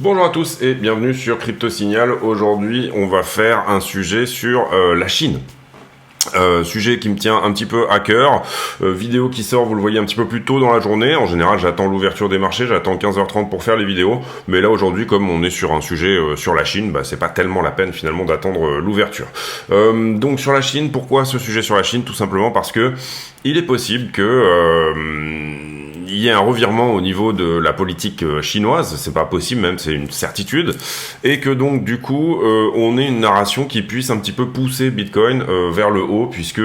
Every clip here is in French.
Bonjour à tous et bienvenue sur Crypto Signal. Aujourd'hui, on va faire un sujet sur la Chine. Sujet qui me tient un petit peu à cœur, vidéo qui sort, vous le voyez un petit peu plus tôt dans la journée. En général, j'attends l'ouverture des marchés, j'attends 15h30 pour faire les vidéos. Mais là, aujourd'hui, comme on est sur un sujet sur la Chine, c'est pas tellement la peine finalement d'attendre l'ouverture. Donc sur la Chine, pourquoi ce sujet sur la Chine? Tout simplement parce que il est possible que il y ait un revirement au niveau de la politique chinoise, c'est pas possible même, c'est une certitude, et que donc du coup on ait une narration qui puisse un petit peu pousser Bitcoin vers le haut, puisque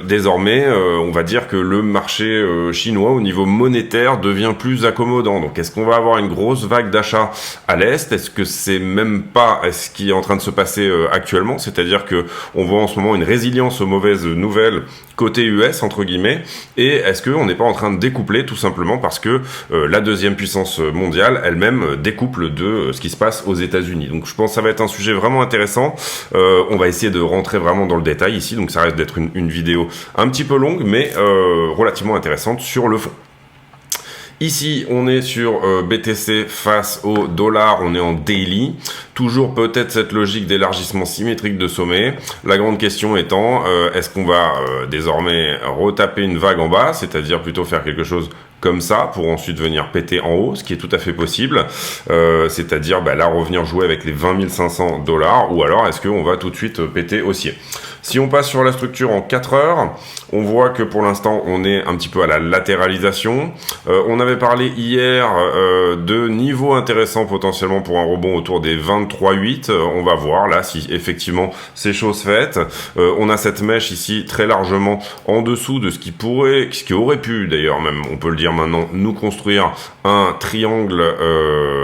désormais on va dire que le marché chinois au niveau monétaire devient plus accommodant. Donc est-ce qu'on va avoir une grosse vague d'achat à l'Est? Est-ce que c'est même pas ce qui est en train de se passer actuellement? C'est-à-dire que on voit en ce moment une résilience aux mauvaises nouvelles côté US entre guillemets, et est-ce qu'on n'est pas en train de découpler tout simplement parce que la deuxième puissance mondiale elle-même découple de ce qui se passe aux États-Unis. Donc je pense que ça va être un sujet vraiment intéressant. On va essayer de rentrer vraiment dans le détail ici, donc ça reste d'être une vidéo un petit peu longue mais relativement intéressante sur le fond. Ici, on est sur BTC face au dollar, on est en daily. Toujours peut-être cette logique d'élargissement symétrique de sommet. La grande question étant, est-ce qu'on va désormais retaper une vague en bas, c'est-à-dire plutôt faire quelque chose comme ça pour ensuite venir péter en haut, ce qui est tout à fait possible, c'est-à-dire là revenir jouer avec les 20 500 $, ou alors est-ce qu'on va tout de suite péter haussier. Si on passe sur la structure en 4 heures, on voit que pour l'instant on est un petit peu à la latéralisation. On avait parlé hier de niveaux intéressants potentiellement pour un rebond autour des 23,8. On va voir là si effectivement c'est chose faite. On a cette mèche ici très largement en dessous de ce qui aurait pu d'ailleurs même, on peut le dire maintenant, nous construire un triangle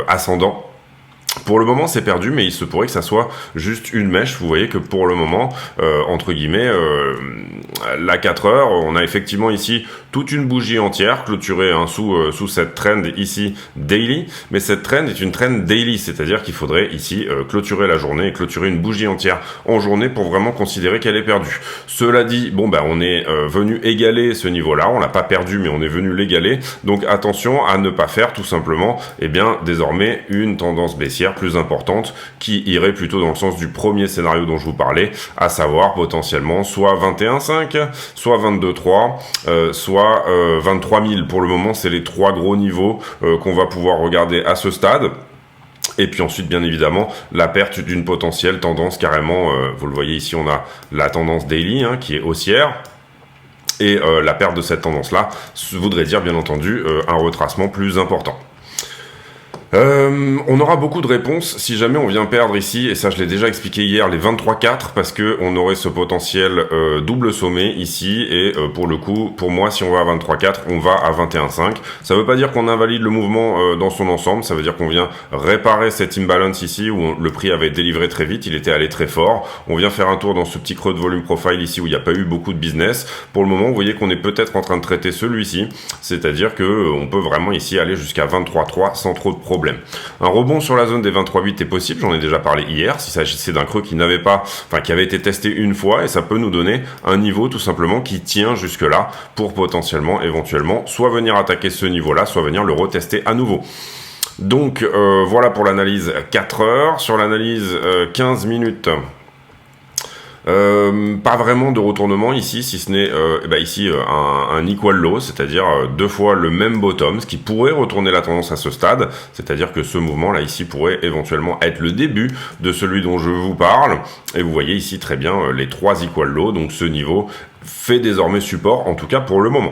ascendant. Pour le moment, c'est perdu, mais il se pourrait que ça soit juste une mèche. Vous voyez que pour le moment, entre guillemets, la 4 heures, on a effectivement ici toute une bougie entière clôturée sous cette trend ici daily. Mais cette trend est une trend daily, c'est-à-dire qu'il faudrait ici clôturer la journée et clôturer une bougie entière en journée pour vraiment considérer qu'elle est perdue. Cela dit, on est venu égaler ce niveau-là. On l'a pas perdu, mais on est venu l'égaler. Donc attention à ne pas faire tout simplement, désormais une tendance baissière plus importante qui irait plutôt dans le sens du premier scénario dont je vous parlais, à savoir potentiellement soit 21,5, soit 22,3, soit 23 000. Pour le moment, c'est les trois gros niveaux qu'on va pouvoir regarder à ce stade. Et puis ensuite, bien évidemment, la perte d'une potentielle tendance carrément, vous le voyez ici, on a la tendance daily qui est haussière. Et la perte de cette tendance-là voudrait dire, bien entendu, un retracement plus important. On aura beaucoup de réponses si jamais on vient perdre ici, et ça je l'ai déjà expliqué hier, les 23,4, parce que on aurait ce potentiel double sommet ici, et pour le coup, pour moi, si on va à 23,4, on va à 21,5. Ça veut pas dire qu'on invalide le mouvement dans son ensemble, ça veut dire qu'on vient réparer cet imbalance ici, où le prix avait délivré très vite, il était allé très fort. On vient faire un tour dans ce petit creux de volume profile ici, où il n'y a pas eu beaucoup de business. Pour le moment, vous voyez qu'on est peut-être en train de traiter celui-ci, c'est-à-dire que on peut vraiment ici aller jusqu'à 23,3 sans trop de problèmes. Un rebond sur la zone des 23,8 est possible, j'en ai déjà parlé hier, s'il s'agissait d'un creux qui avait été testé une fois, et ça peut nous donner un niveau tout simplement qui tient jusque là pour potentiellement, éventuellement, soit venir attaquer ce niveau-là, soit venir le retester à nouveau. Donc voilà pour l'analyse 4 heures. Sur l'analyse 15 minutes, pas vraiment de retournement ici, si ce n'est ici un equal low, c'est-à-dire deux fois le même bottom, ce qui pourrait retourner la tendance à ce stade, c'est-à-dire que ce mouvement là ici pourrait éventuellement être le début de celui dont je vous parle, et vous voyez ici très bien les trois equal low, donc ce niveau fait désormais support, en tout cas pour le moment.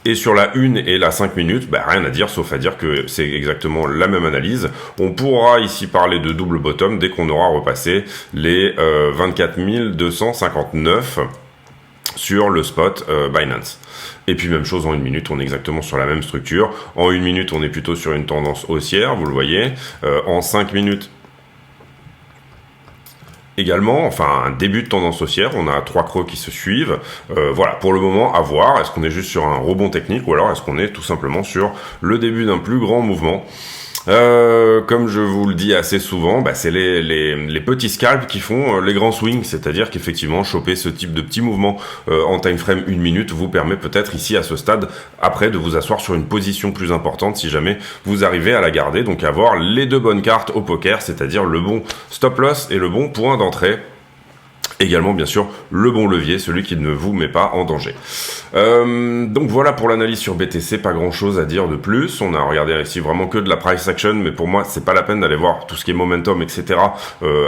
Et sur la 1 et la 5 minutes, rien à dire, sauf à dire que c'est exactement la même analyse. On pourra ici parler de double bottom dès qu'on aura repassé les 24 259 sur le spot Binance. Et puis même chose en 1 minute, on est exactement sur la même structure. En 1 minute, on est plutôt sur une tendance haussière, vous le voyez. En 5 minutes, également, un début de tendance haussière, on a trois creux qui se suivent. Voilà, pour le moment, à voir, est-ce qu'on est juste sur un rebond technique ou alors est-ce qu'on est tout simplement sur le début d'un plus grand mouvement. Comme je vous le dis assez souvent, bah, c'est les petits scalps qui font les grands swings, c'est-à-dire qu'effectivement, choper ce type de petits mouvements en time frame 1 minute vous permet peut-être ici à ce stade, après, de vous asseoir sur une position plus importante si jamais vous arrivez à la garder, donc avoir les deux bonnes cartes au poker, c'est-à-dire le bon stop loss et le bon point d'entrée. Également, bien sûr, le bon levier, celui qui ne vous met pas en danger. Donc voilà pour l'analyse sur BTC, pas grand chose à dire de plus. On a regardé ici vraiment que de la price action, mais pour moi, c'est pas la peine d'aller voir tout ce qui est momentum, etc.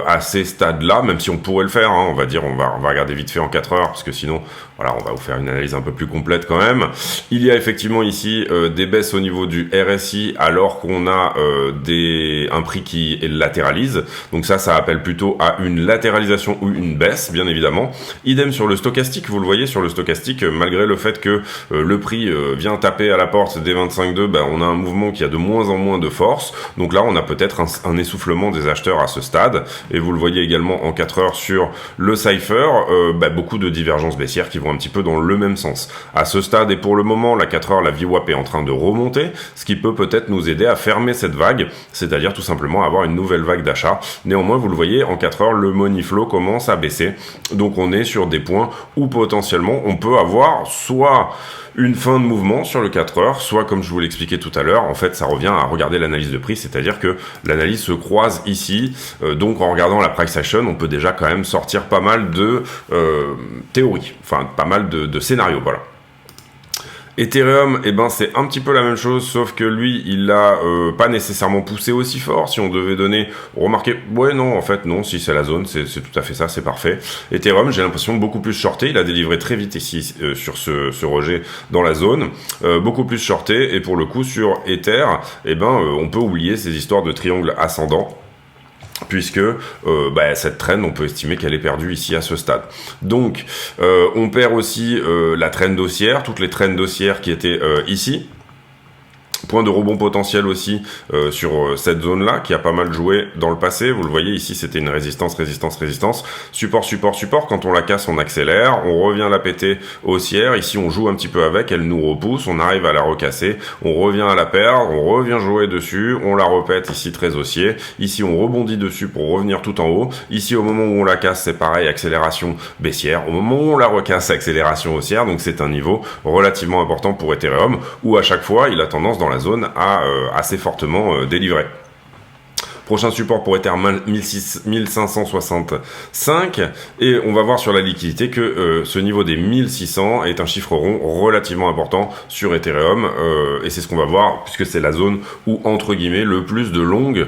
À ces stades-là, même si on pourrait le faire, hein, on va dire, on va regarder vite fait en 4 heures, parce que sinon, voilà, on va vous faire une analyse un peu plus complète quand même. Il y a effectivement ici des baisses au niveau du RSI, alors qu'on a un prix qui latéralise. Donc ça appelle plutôt à une latéralisation ou une baisse, bien évidemment. Idem sur le stochastique, vous le voyez sur le stochastique, malgré le fait que le prix vient taper à la porte des 25,2, ben, on a un mouvement qui a de moins en moins de force. Donc là, on a peut-être un essoufflement des acheteurs à ce stade. Et vous le voyez également en 4 heures sur le Cypher, beaucoup de divergences baissières qui vont un petit peu dans le même sens. À ce stade, et pour le moment, la 4 heures, la VWAP est en train de remonter, ce qui peut peut-être nous aider à fermer cette vague, c'est-à-dire tout simplement avoir une nouvelle vague d'achat. Néanmoins, vous le voyez, en 4 heures, le money flow commence à baisser. Donc on est sur des points où potentiellement on peut avoir soit une fin de mouvement sur le 4 heures, soit comme je vous l'expliquais tout à l'heure, en fait ça revient à regarder l'analyse de prix, c'est-à-dire que l'analyse se croise ici, donc en regardant la price action, on peut déjà quand même sortir pas mal de théories, enfin pas mal de scénarios, voilà. Ethereum, eh ben c'est un petit peu la même chose, sauf que lui, il a pas nécessairement poussé aussi fort. Si on devait donner, remarquez, ouais non, en fait non, si c'est la zone, c'est tout à fait ça, c'est parfait. Ethereum, j'ai l'impression beaucoup plus shorté, il a délivré très vite ici sur ce rejet dans la zone, beaucoup plus shorté, et pour le coup sur Ether, eh ben on peut oublier ces histoires de triangle ascendant, puisque cette trend, on peut estimer qu'elle est perdue ici à ce stade. Donc, on perd aussi la trend haussière, toutes les trends haussières qui étaient ici. Point de rebond potentiel aussi sur cette zone-là, qui a pas mal joué dans le passé. Vous le voyez, ici, c'était une résistance, résistance, résistance. Support, support, support. Quand on la casse, on accélère. On revient la péter haussière. Ici, on joue un petit peu avec. Elle nous repousse. On arrive à la recasser. On revient à la perdre. On revient jouer dessus. On la repète ici, très haussier. Ici, on rebondit dessus pour revenir tout en haut. Ici, au moment où on la casse, c'est pareil, accélération baissière. Au moment où on la recasse, accélération haussière. Donc, c'est un niveau relativement important pour Ethereum, où à chaque fois, il a tendance dans la zone à assez fortement délivrer. Prochain support pour Ether 1565, et on va voir sur la liquidité que ce niveau des 1600 est un chiffre rond relativement important sur Ethereum, et c'est ce qu'on va voir puisque c'est la zone où entre guillemets le plus de longues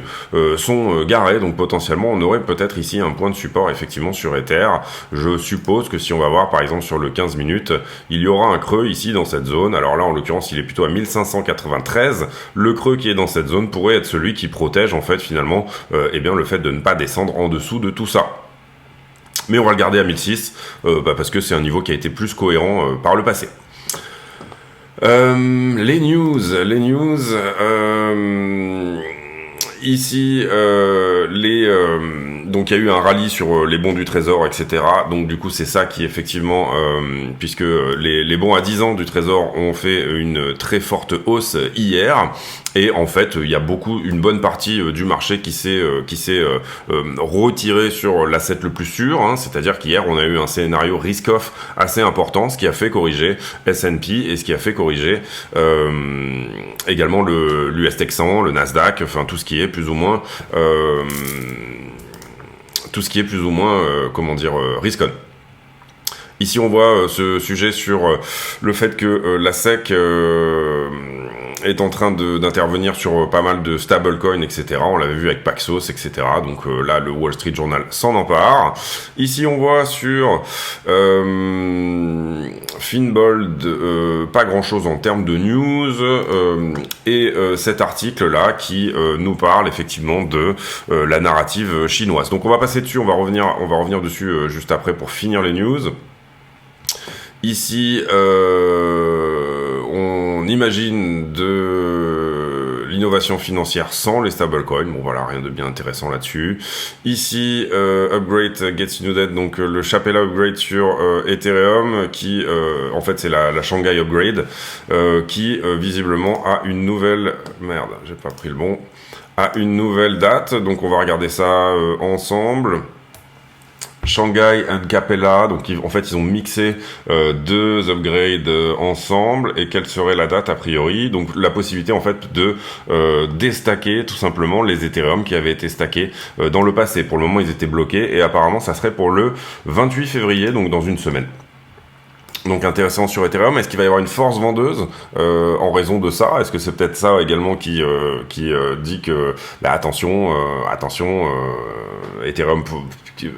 sont garées, donc potentiellement on aurait peut-être ici un point de support effectivement sur Ether. Je suppose que si on va voir par exemple sur le 15 minutes, il y aura un creux ici dans cette zone. Alors là en l'occurrence il est plutôt à 1593, le creux qui est dans cette zone pourrait être celui qui protège en fait finalement le fait de ne pas descendre en dessous de tout ça. Mais on va le garder à 1006 parce que c'est un niveau qui a été plus cohérent par le passé. Les news, ici, donc il y a eu un rallye sur les bons du Trésor, etc. Donc du coup c'est ça qui effectivement, puisque les bons à 10 ans du Trésor ont fait une très forte hausse hier, et en fait il y a une bonne partie du marché qui s'est retiré sur l'asset le plus sûr, hein, c'est-à-dire qu'hier on a eu un scénario risk-off assez important, ce qui a fait corriger S&P et ce qui a fait corriger également l'US Tech 100, le Nasdaq, enfin tout ce qui est plus ou moins risk-on. Ici, on voit ce sujet sur le fait que la SEC est en train d'intervenir sur pas mal de stablecoins, etc. On l'avait vu avec Paxos, etc. Donc là, le Wall Street Journal s'en empare. Ici, on voit sur Finbold pas grand-chose en termes de news. Et cet article-là qui nous parle effectivement de la narrative chinoise. Donc on va passer dessus, on va revenir dessus juste après pour finir les news. Ici, on imagine de l'innovation financière sans les stablecoins. Bon voilà, rien de bien intéressant là-dessus. Ici, Upgrade Gets Newted, donc le Chapella Upgrade sur Ethereum, qui en fait c'est la Shanghai Upgrade, qui visiblement a une nouvelle... Merde, j'ai pas pris le bon... à une nouvelle date. Donc on va regarder ça ensemble. Shanghai and Capella, donc en fait ils ont mixé deux upgrades ensemble. Et quelle serait la date a priori? Donc la possibilité en fait de déstacker tout simplement les Ethereum qui avaient été stackés dans le passé. Pour le moment ils étaient bloqués et apparemment ça serait pour le 28 février, donc dans une semaine. Donc intéressant sur Ethereum. Est-ce qu'il va y avoir une force vendeuse en raison de ça? Est-ce que c'est peut-être ça également qui dit que attention, Ethereum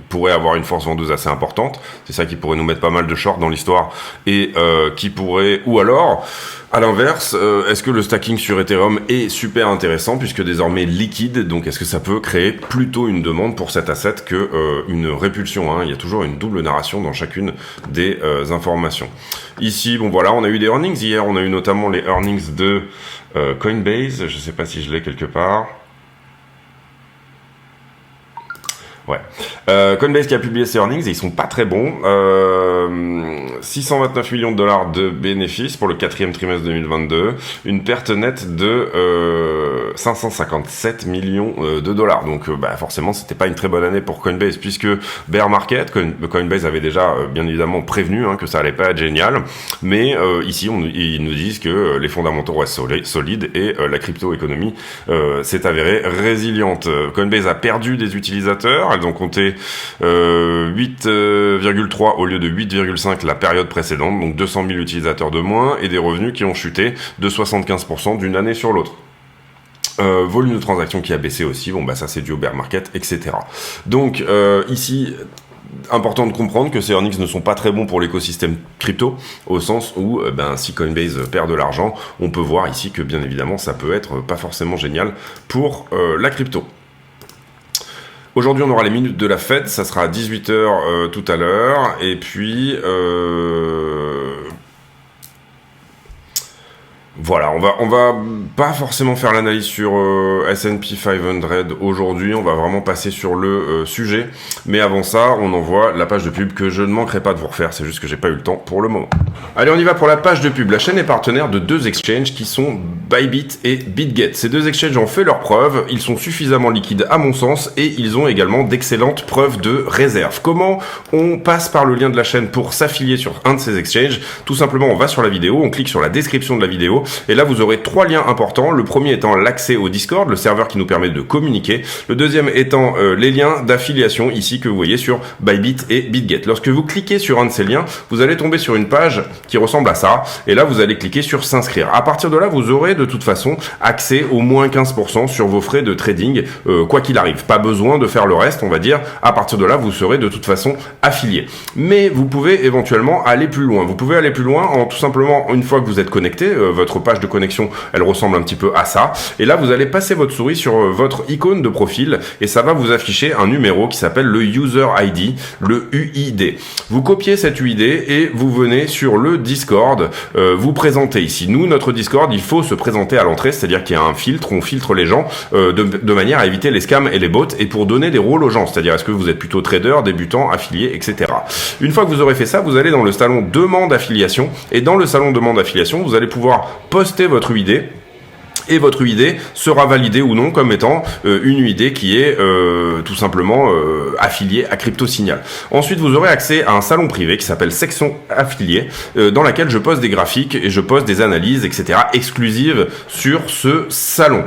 pourrait avoir une force vendeuse assez importante? C'est ça qui pourrait nous mettre pas mal de short dans l'histoire et qui pourrait, ou alors à l'inverse, est-ce que le stacking sur Ethereum est super intéressant puisque désormais liquide? Donc est-ce que ça peut créer plutôt une demande pour cet asset que une répulsion, hein? Il y a toujours une double narration dans chacune des informations. Ici, bon voilà, on a eu des earnings hier, on a eu notamment les earnings de Coinbase, je sais pas si je l'ai quelque part. Ouais. Coinbase qui a publié ses earnings et ils sont pas très bons. 629 millions de dollars de bénéfices pour le quatrième trimestre 2022. Une perte nette de 557 millions de dollars. Donc forcément c'était pas une très bonne année pour Coinbase puisque bear market, Coinbase avait déjà bien évidemment prévenu que ça allait pas être génial. Mais ici ils nous disent que les fondamentaux restent solides et la crypto-économie s'est avérée résiliente. Coinbase a perdu des utilisateurs. Elles ont compté 8,3 au lieu de 8,5 la période précédente, donc 200 000 utilisateurs de moins et des revenus qui ont chuté de 75% d'une année sur l'autre. Volume de transactions qui a baissé aussi, ça c'est dû au bear market, etc. Donc ici, important de comprendre que ces earnings ne sont pas très bons pour l'écosystème crypto, au sens où si Coinbase perd de l'argent, on peut voir ici que bien évidemment ça peut être pas forcément génial pour la crypto. Aujourd'hui, on aura les minutes de la Fed, ça sera à 18h tout à l'heure, et puis voilà, on va pas forcément faire l'analyse sur S&P 500 aujourd'hui, on va vraiment passer sur le sujet, mais avant ça, on envoie la page de pub que je ne manquerai pas de vous refaire, c'est juste que j'ai pas eu le temps pour le moment. Allez, on y va pour la page de pub. La chaîne est partenaire de deux exchanges qui sont Bybit et BitGet. Ces deux exchanges ont fait leurs preuves, ils sont suffisamment liquides à mon sens et ils ont également d'excellentes preuves de réserve. Comment on passe par le lien de la chaîne pour s'affilier sur un de ces exchanges? Tout simplement, on va sur la vidéo, on clique sur la description de la vidéo et là vous aurez trois liens importants. Le premier étant l'accès au Discord, le serveur qui nous permet de communiquer. Le deuxième étant les liens d'affiliation ici que vous voyez sur Bybit et BitGet. Lorsque vous cliquez sur un de ces liens, vous allez tomber sur une page qui ressemble à ça et là vous allez cliquer sur s'inscrire. À partir de là, vous aurez de toute façon accès au moins 15% sur vos frais de trading quoi qu'il arrive. Pas besoin de faire le reste, on va dire. À partir de là, vous serez de toute façon affilié. Mais vous pouvez éventuellement aller plus loin. Vous pouvez aller plus loin en tout simplement, une fois que vous êtes connecté, votre page de connexion, elle ressemble un petit peu à ça. Et là, vous allez passer votre souris sur votre icône de profil et ça va vous afficher un numéro qui s'appelle le User ID, le UID. Vous copiez cet UID et vous venez sur le Discord, vous présentez ici. Nous, notre Discord, il faut se présenter à l'entrée, c'est-à-dire qu'il y a un filtre, on filtre les gens de manière à éviter les scams et les bots et pour donner des rôles aux gens, c'est-à-dire est-ce que vous êtes plutôt trader, débutant, affilié, etc. Une fois que vous aurez fait ça, vous allez dans le salon demande affiliation et dans le salon demande affiliation, vous allez pouvoir poster votre UID. Et votre UID sera validé ou non comme étant une UID qui est tout simplement affiliée à CryptoSignal. Ensuite, vous aurez accès à un salon privé qui s'appelle Section Affiliée, dans laquelle je poste des graphiques et je poste des analyses, etc. exclusives sur ce salon.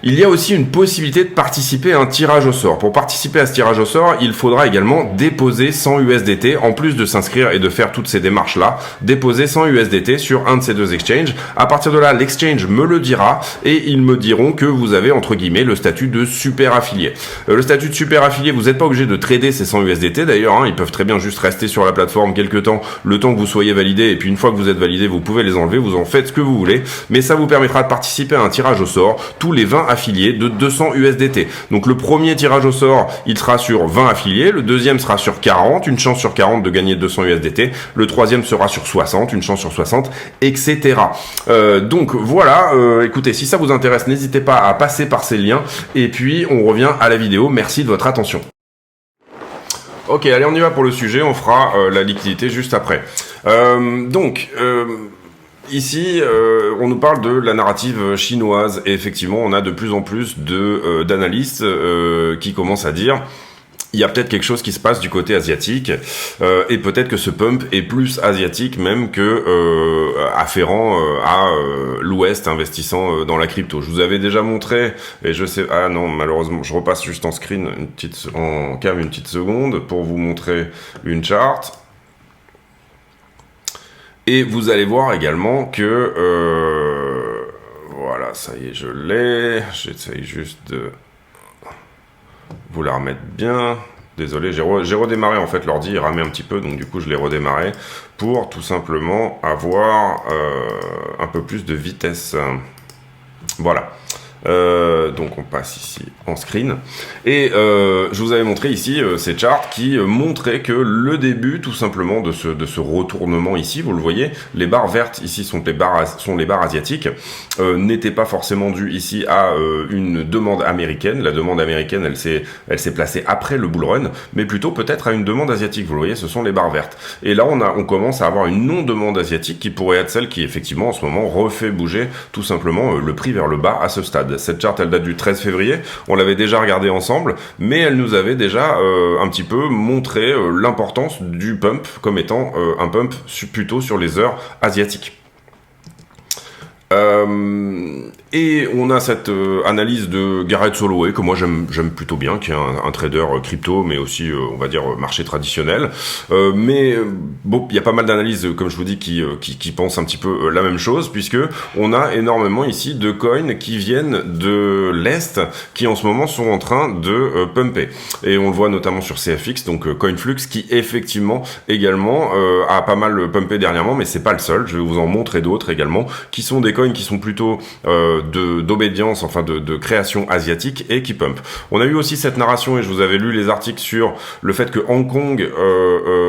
Il y a aussi une possibilité de participer à un tirage au sort. Pour participer à ce tirage au sort, il faudra également déposer 100 USDT, en plus de s'inscrire et de faire toutes ces démarches-là, déposer 100 USDT sur un de ces deux exchanges. À partir de là, l'exchange me le dira et ils me diront que vous avez, entre guillemets, le statut de super affilié. Le statut de super affilié, vous n'êtes pas obligé de trader ces 100 USDT d'ailleurs, ils peuvent très bien juste rester sur la plateforme quelques temps, le temps que vous soyez validé, et puis une fois que vous êtes validé, vous pouvez les enlever, vous en faites ce que vous voulez, mais ça vous permettra de participer à un tirage au sort tous les 20 affiliés de 200 USDT. Donc le premier tirage au sort, il sera sur 20 affiliés, le deuxième sera sur 40, une chance sur 40 de gagner 200 USDT, le troisième sera sur 60, une chance sur 60, etc. Donc voilà, écoutez, si ça vous intéresse, n'hésitez pas à passer par ces liens, et puis on revient à la vidéo. Merci de votre attention. Ok, allez, on y va pour le sujet, on fera la liquidité juste après. Ici, on nous parle de la narrative chinoise et effectivement, on a de plus en plus d'analystes qui commencent à dire il y a peut-être quelque chose qui se passe du côté asiatique et peut-être que ce pump est plus asiatique même que afférent à l'Ouest investissant dans la crypto. Je vous avais déjà montré et je sais malheureusement je repasse juste en screen en cam une petite seconde pour vous montrer une charte. Et vous allez voir également que voilà, ça y est, je l'ai. J'essaye juste de vous la remettre bien. Désolé, j'ai redémarré en fait l'ordi, il ramait un petit peu, donc du coup je l'ai redémarré pour tout simplement avoir un peu plus de vitesse. Voilà. Donc on passe ici en screen et je vous avais montré ici ces charts qui montraient que le début tout simplement de ce retournement ici, vous le voyez, les barres vertes ici sont les barres asiatiques, n'étaient pas forcément dues ici à une demande américaine. La demande américaine elle s'est placée après le bull run, mais plutôt peut-être à une demande asiatique. Vous le voyez, ce sont les barres vertes. Et là on commence à avoir une non-demande asiatique qui pourrait être celle qui effectivement en ce moment refait bouger tout simplement le prix vers le bas à ce stade. Cette charte, elle date du 13 février. On l'avait déjà regardée ensemble, mais elle nous avait déjà un petit peu montré l'importance du pump comme étant un pump plutôt sur les heures asiatiques. Et on a cette analyse de Gareth Soloway que moi j'aime plutôt bien, qui est un trader crypto, mais aussi on va dire marché traditionnel. Mais bon, il y a pas mal d'analyses, comme je vous dis, qui pensent un petit peu la même chose, puisque on a énormément ici de coins qui viennent de l'Est, qui en ce moment sont en train de pumper. Et on le voit notamment sur CFX, donc CoinFlux, qui effectivement également a pas mal pumpé dernièrement, mais c'est pas le seul. Je vais vous en montrer d'autres également, qui sont des coins qui sont plutôt d'obédience, enfin de création asiatique et qui pump. On a eu aussi cette narration et je vous avais lu les articles sur le fait que Hong Kong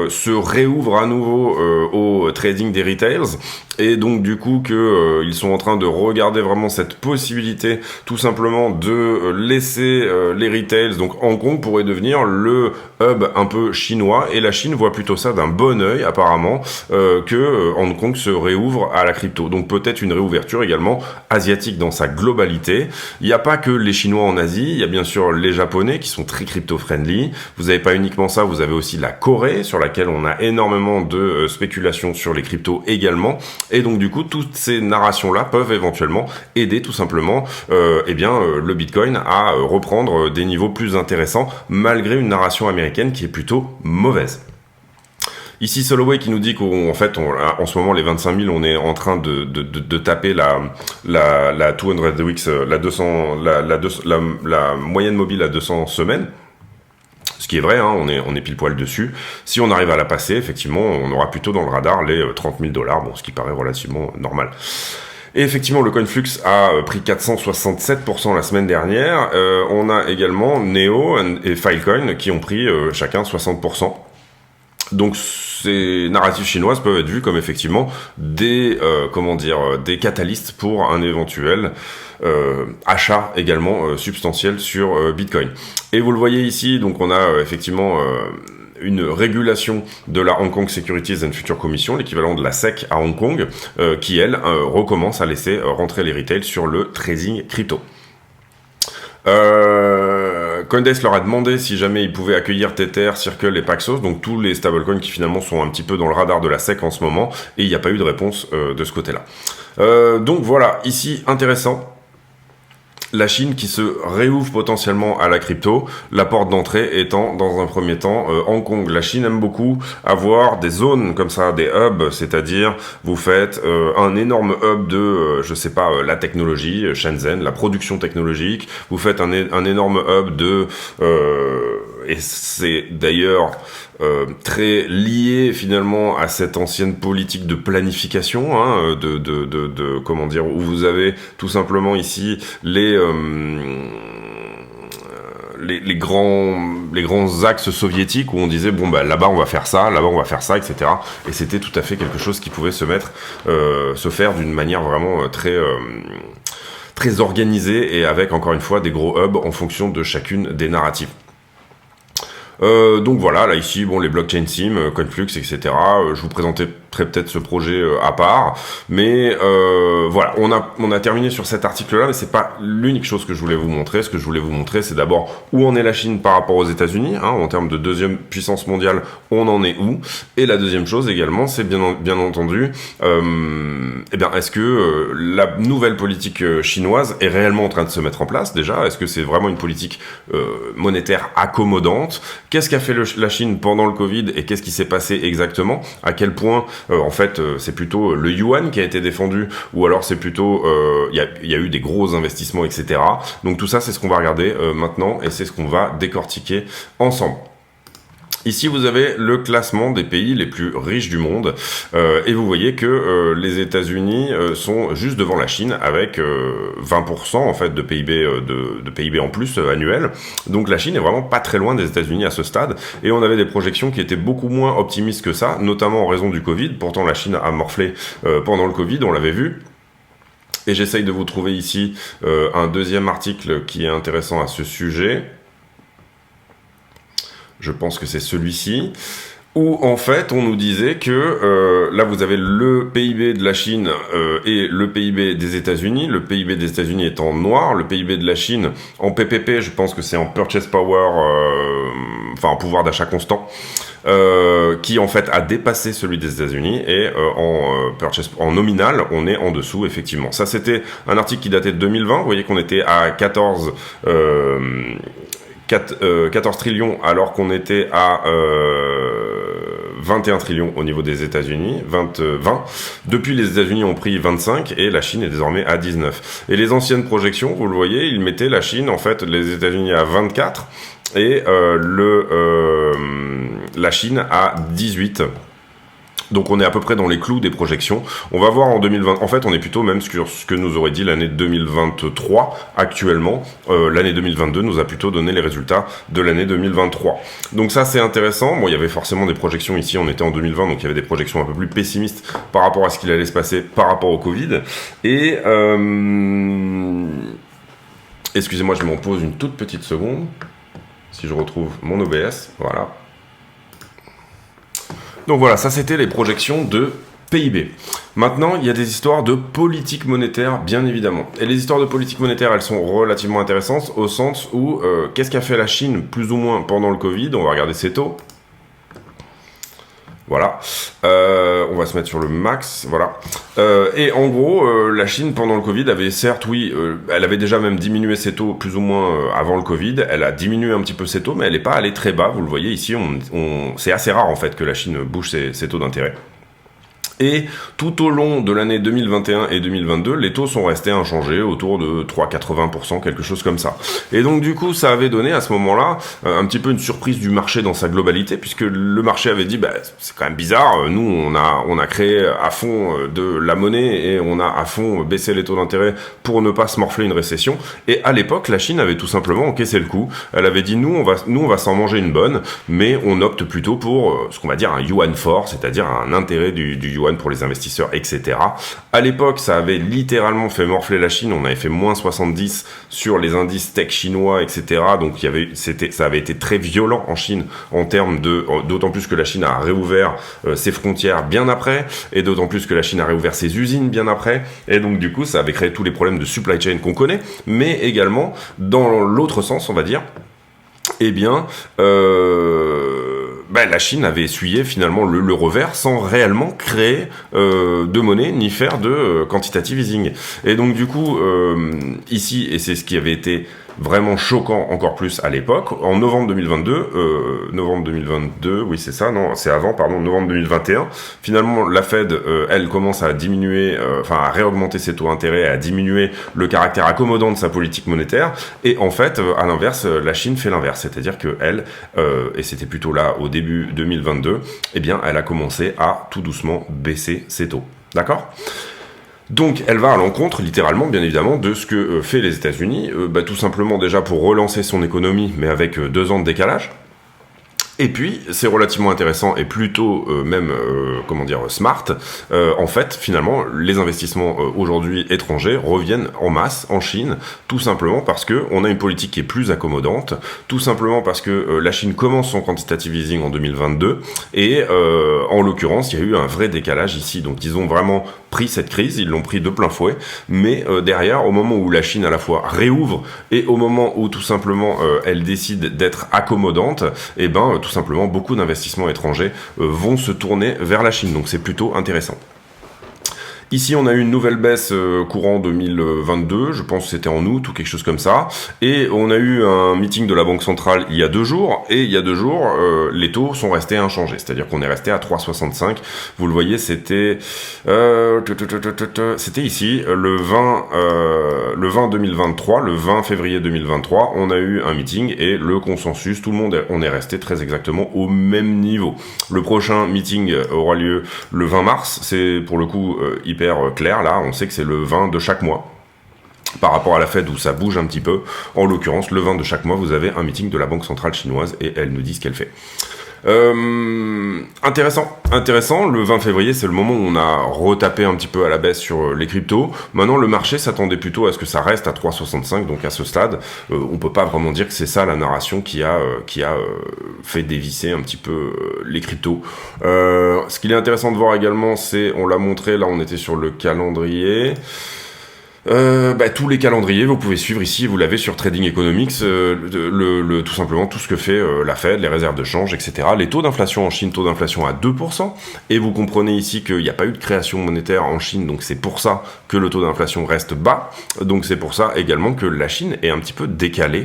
se réouvre à nouveau au trading des retails et donc du coup que ils sont en train de regarder vraiment cette possibilité tout simplement de laisser les retails. Donc Hong Kong pourrait devenir le hub un peu chinois et la Chine voit plutôt ça d'un bon œil apparemment que Hong Kong se réouvre à la crypto. Donc peut-être une réouverture également asiatique dans sa globalité. Il n'y a pas que les Chinois en Asie, il y a bien sûr les Japonais qui sont très crypto-friendly. Vous n'avez pas uniquement ça, vous avez aussi la Corée sur laquelle on a énormément de spéculation sur les cryptos également. Et donc du coup, toutes ces narrations-là peuvent éventuellement aider tout simplement le Bitcoin à reprendre des niveaux plus intéressants malgré une narration américaine qui est plutôt mauvaise. Ici, Soloway qui nous dit qu'en fait, en ce moment, les 25 000, on est en train de taper la 200 weeks, la moyenne mobile à 200 semaines. Ce qui est vrai, hein, on est pile poil dessus. Si on arrive à la passer, effectivement, on aura plutôt dans le radar les 30 000 $, bon, ce qui paraît relativement normal. Et effectivement, le CoinFlux a pris 467% la semaine dernière. On a également Neo et Filecoin qui ont pris chacun 60%. Donc ces narratives chinoises peuvent être vues comme effectivement des catalystes pour un éventuel achat également substantiel sur Bitcoin. Et vous le voyez ici, donc on a effectivement une régulation de la Hong Kong Securities and Futures Commission, l'équivalent de la SEC à Hong Kong, qui elle recommence à laisser rentrer les retails sur le trading crypto. Coindesk leur a demandé si jamais ils pouvaient accueillir Tether, Circle et Paxos, donc tous les stablecoins qui finalement sont un petit peu dans le radar de la SEC en ce moment, et il n'y a pas eu de réponse de ce côté-là. Donc voilà, ici intéressant. La Chine qui se réouvre potentiellement à la crypto, la porte d'entrée étant dans un premier temps Hong Kong. La Chine aime beaucoup avoir des zones comme ça, des hubs, c'est-à-dire vous faites un énorme hub de, la technologie, Shenzhen, la production technologique, vous faites un énorme hub de... et c'est d'ailleurs très lié finalement à cette ancienne politique de planification, hein, comment dire, où vous avez tout simplement ici les grands axes soviétiques où on disait bon bah là-bas on va faire ça, là-bas on va faire ça, etc. Et c'était tout à fait quelque chose qui pouvait se faire d'une manière vraiment très organisée et avec encore une fois des gros hubs en fonction de chacune des narratives. Donc voilà, là ici, bon, les blockchain sim, CoinFlux, etc. Je vous présentais ferai peut-être ce projet à part. Mais voilà, on a terminé sur cet article-là, mais c'est pas l'unique chose que je voulais vous montrer. Ce que je voulais vous montrer, c'est d'abord où en est la Chine par rapport aux États-Unis, hein, en termes de deuxième puissance mondiale, on en est où. Et la deuxième chose également, c'est bien entendu, est-ce que la nouvelle politique chinoise est réellement en train de se mettre en place déjà? Est-ce que c'est vraiment une politique monétaire accommodante? Qu'est-ce qu'a fait la Chine pendant le Covid et qu'est-ce qui s'est passé exactement? À quel point, c'est plutôt le yuan qui a été défendu ou alors c'est plutôt, il y a eu des gros investissements, etc. Donc tout ça, c'est ce qu'on va regarder maintenant et c'est ce qu'on va décortiquer ensemble. Ici, vous avez le classement des pays les plus riches du monde et vous voyez que les États-Unis sont juste devant la Chine avec 20% en fait de PIB de PIB en plus annuel. Donc la Chine est vraiment pas très loin des États-Unis à ce stade et on avait des projections qui étaient beaucoup moins optimistes que ça, notamment en raison du Covid. Pourtant, la Chine a morflé pendant le Covid, on l'avait vu. Et j'essaye de vous trouver ici un deuxième article qui est intéressant à ce sujet. Je pense que c'est celui-ci, où en fait on nous disait que là vous avez le PIB de la Chine et le PIB des États-Unis. Le PIB des États-Unis est en noir, le PIB de la Chine en PPP, je pense que c'est en purchase power, en pouvoir d'achat constant, qui en fait a dépassé celui des États-Unis et en nominal on est en dessous effectivement. Ça c'était un article qui datait de 2020. Vous voyez qu'on était à 14 trillions alors qu'on était à 21 trillions au niveau des États-Unis, 20. Depuis, les États-Unis ont pris 25 et la Chine est désormais à 19. Et les anciennes projections, vous le voyez, ils mettaient la Chine, en fait, les États-Unis à 24 et la Chine à 18. Donc on est à peu près dans les clous des projections. On va voir en 2020. En fait, on est plutôt même sur ce que nous aurait dit l'année 2023 actuellement. L'année 2022 nous a plutôt donné les résultats de l'année 2023. Donc ça, c'est intéressant. Bon, il y avait forcément des projections ici. On était en 2020, donc il y avait des projections un peu plus pessimistes par rapport à ce qu'il allait se passer par rapport au Covid. Et excusez-moi, je m'en pose une toute petite seconde. Si je retrouve mon OBS, voilà. Donc voilà, ça c'était les projections de PIB. Maintenant, il y a des histoires de politique monétaire, bien évidemment. Et les histoires de politique monétaire, elles sont relativement intéressantes au sens où, qu'est-ce qu'a fait la Chine plus ou moins pendant le Covid? On va regarder ses taux. Voilà, on va se mettre sur le max, voilà. Et en gros, la Chine pendant le Covid avait certes, elle avait déjà même diminué ses taux plus ou moins avant le Covid. Elle a diminué un petit peu ses taux, mais elle n'est pas allée très bas. Vous le voyez ici, c'est assez rare en fait que la Chine bouge ses taux d'intérêt. Et tout au long de l'année 2021 et 2022, les taux sont restés inchangés, autour de 3,80%, quelque chose comme ça. Et donc du coup, ça avait donné à ce moment-là un petit peu une surprise du marché dans sa globalité, puisque le marché avait dit, c'est quand même bizarre, nous on a créé à fond de la monnaie et on a à fond baissé les taux d'intérêt pour ne pas se morfler une récession. Et à l'époque, la Chine avait tout simplement encaissé le coup. Elle avait dit, nous on va s'en manger une bonne, mais on opte plutôt pour ce qu'on va dire un yuan fort, c'est-à-dire un intérêt du yuan pour les investisseurs, etc. À l'époque, ça avait littéralement fait morfler la Chine. On avait fait moins 70 sur les indices tech chinois, etc. Donc ça avait été très violent en Chine en termes d'autant plus que la Chine a réouvert ses frontières bien après, et d'autant plus que la Chine a réouvert ses usines bien après. Et donc du coup, ça avait créé tous les problèmes de supply chain qu'on connaît, mais également dans l'autre sens, on va dire. La Chine avait essuyé finalement le revers sans réellement créer de monnaie ni faire de quantitative easing. Et donc du coup, ici, et c'est ce qui avait été vraiment choquant encore plus à l'époque, en novembre 2022, oui c'est ça, non, c'est avant, pardon, novembre 2021, finalement la Fed, elle commence à diminuer, à réaugmenter ses taux d'intérêt, à diminuer le caractère accommodant de sa politique monétaire, et en fait, à l'inverse, la Chine fait l'inverse, c'est-à-dire que elle, et c'était plutôt là au début 2022, elle a commencé à tout doucement baisser ses taux, d'accord ? Donc elle va à l'encontre, littéralement, bien évidemment, de ce que fait les États-Unis, tout simplement déjà pour relancer son économie, mais avec 2 ans de décalage. Et puis, c'est relativement intéressant et plutôt smart. En fait, finalement, les investissements aujourd'hui étrangers reviennent en masse en Chine, tout simplement parce que on a une politique qui est plus accommodante, tout simplement parce que la Chine commence son quantitative easing en 2022 et en l'occurrence, il y a eu un vrai décalage ici. Donc, ils ont vraiment pris cette crise, ils l'ont pris de plein fouet, mais derrière, au moment où la Chine à la fois réouvre et au moment où tout simplement elle décide d'être accommodante, et tout simplement beaucoup d'investissements étrangers vont se tourner vers la Chine, donc c'est plutôt intéressant. Ici, on a eu une nouvelle baisse courant 2022, je pense que c'était en août ou quelque chose comme ça, et on a eu un meeting de la Banque centrale il y a 2 jours, et il y a 2 jours, les taux sont restés inchangés, c'est-à-dire qu'on est resté à 3,65, vous le voyez, c'était ici, le 20 2023, le 20 février 2023, on a eu un meeting, et le consensus, tout le monde, on est resté très exactement au même niveau. Le prochain meeting aura lieu le 20 mars, c'est pour le coup hyper clair, là, on sait que c'est le 20 de chaque mois. Par rapport à la Fed où ça bouge un petit peu, en l'occurrence, le 20 de chaque mois, vous avez un meeting de la Banque centrale chinoise et elle nous dit ce qu'elle fait. Intéressant, le 20 février, c'est le moment où on a retapé un petit peu à la baisse sur les cryptos. Maintenant, le marché s'attendait plutôt à ce que ça reste à 3,65, donc à ce stade, on peut pas vraiment dire que c'est ça la narration qui a fait dévisser un petit peu les cryptos. Ce qu'il est intéressant de voir également, c'est, on l'a montré, là on était sur le calendrier, tous les calendriers, vous pouvez suivre ici, vous l'avez sur Trading Economics, tout simplement tout ce que fait la Fed, les réserves de change, etc. Les taux d'inflation en Chine, taux d'inflation à 2%, et vous comprenez ici qu'il n'y a pas eu de création monétaire en Chine, donc c'est pour ça que le taux d'inflation reste bas, donc c'est pour ça également que la Chine est un petit peu décalée,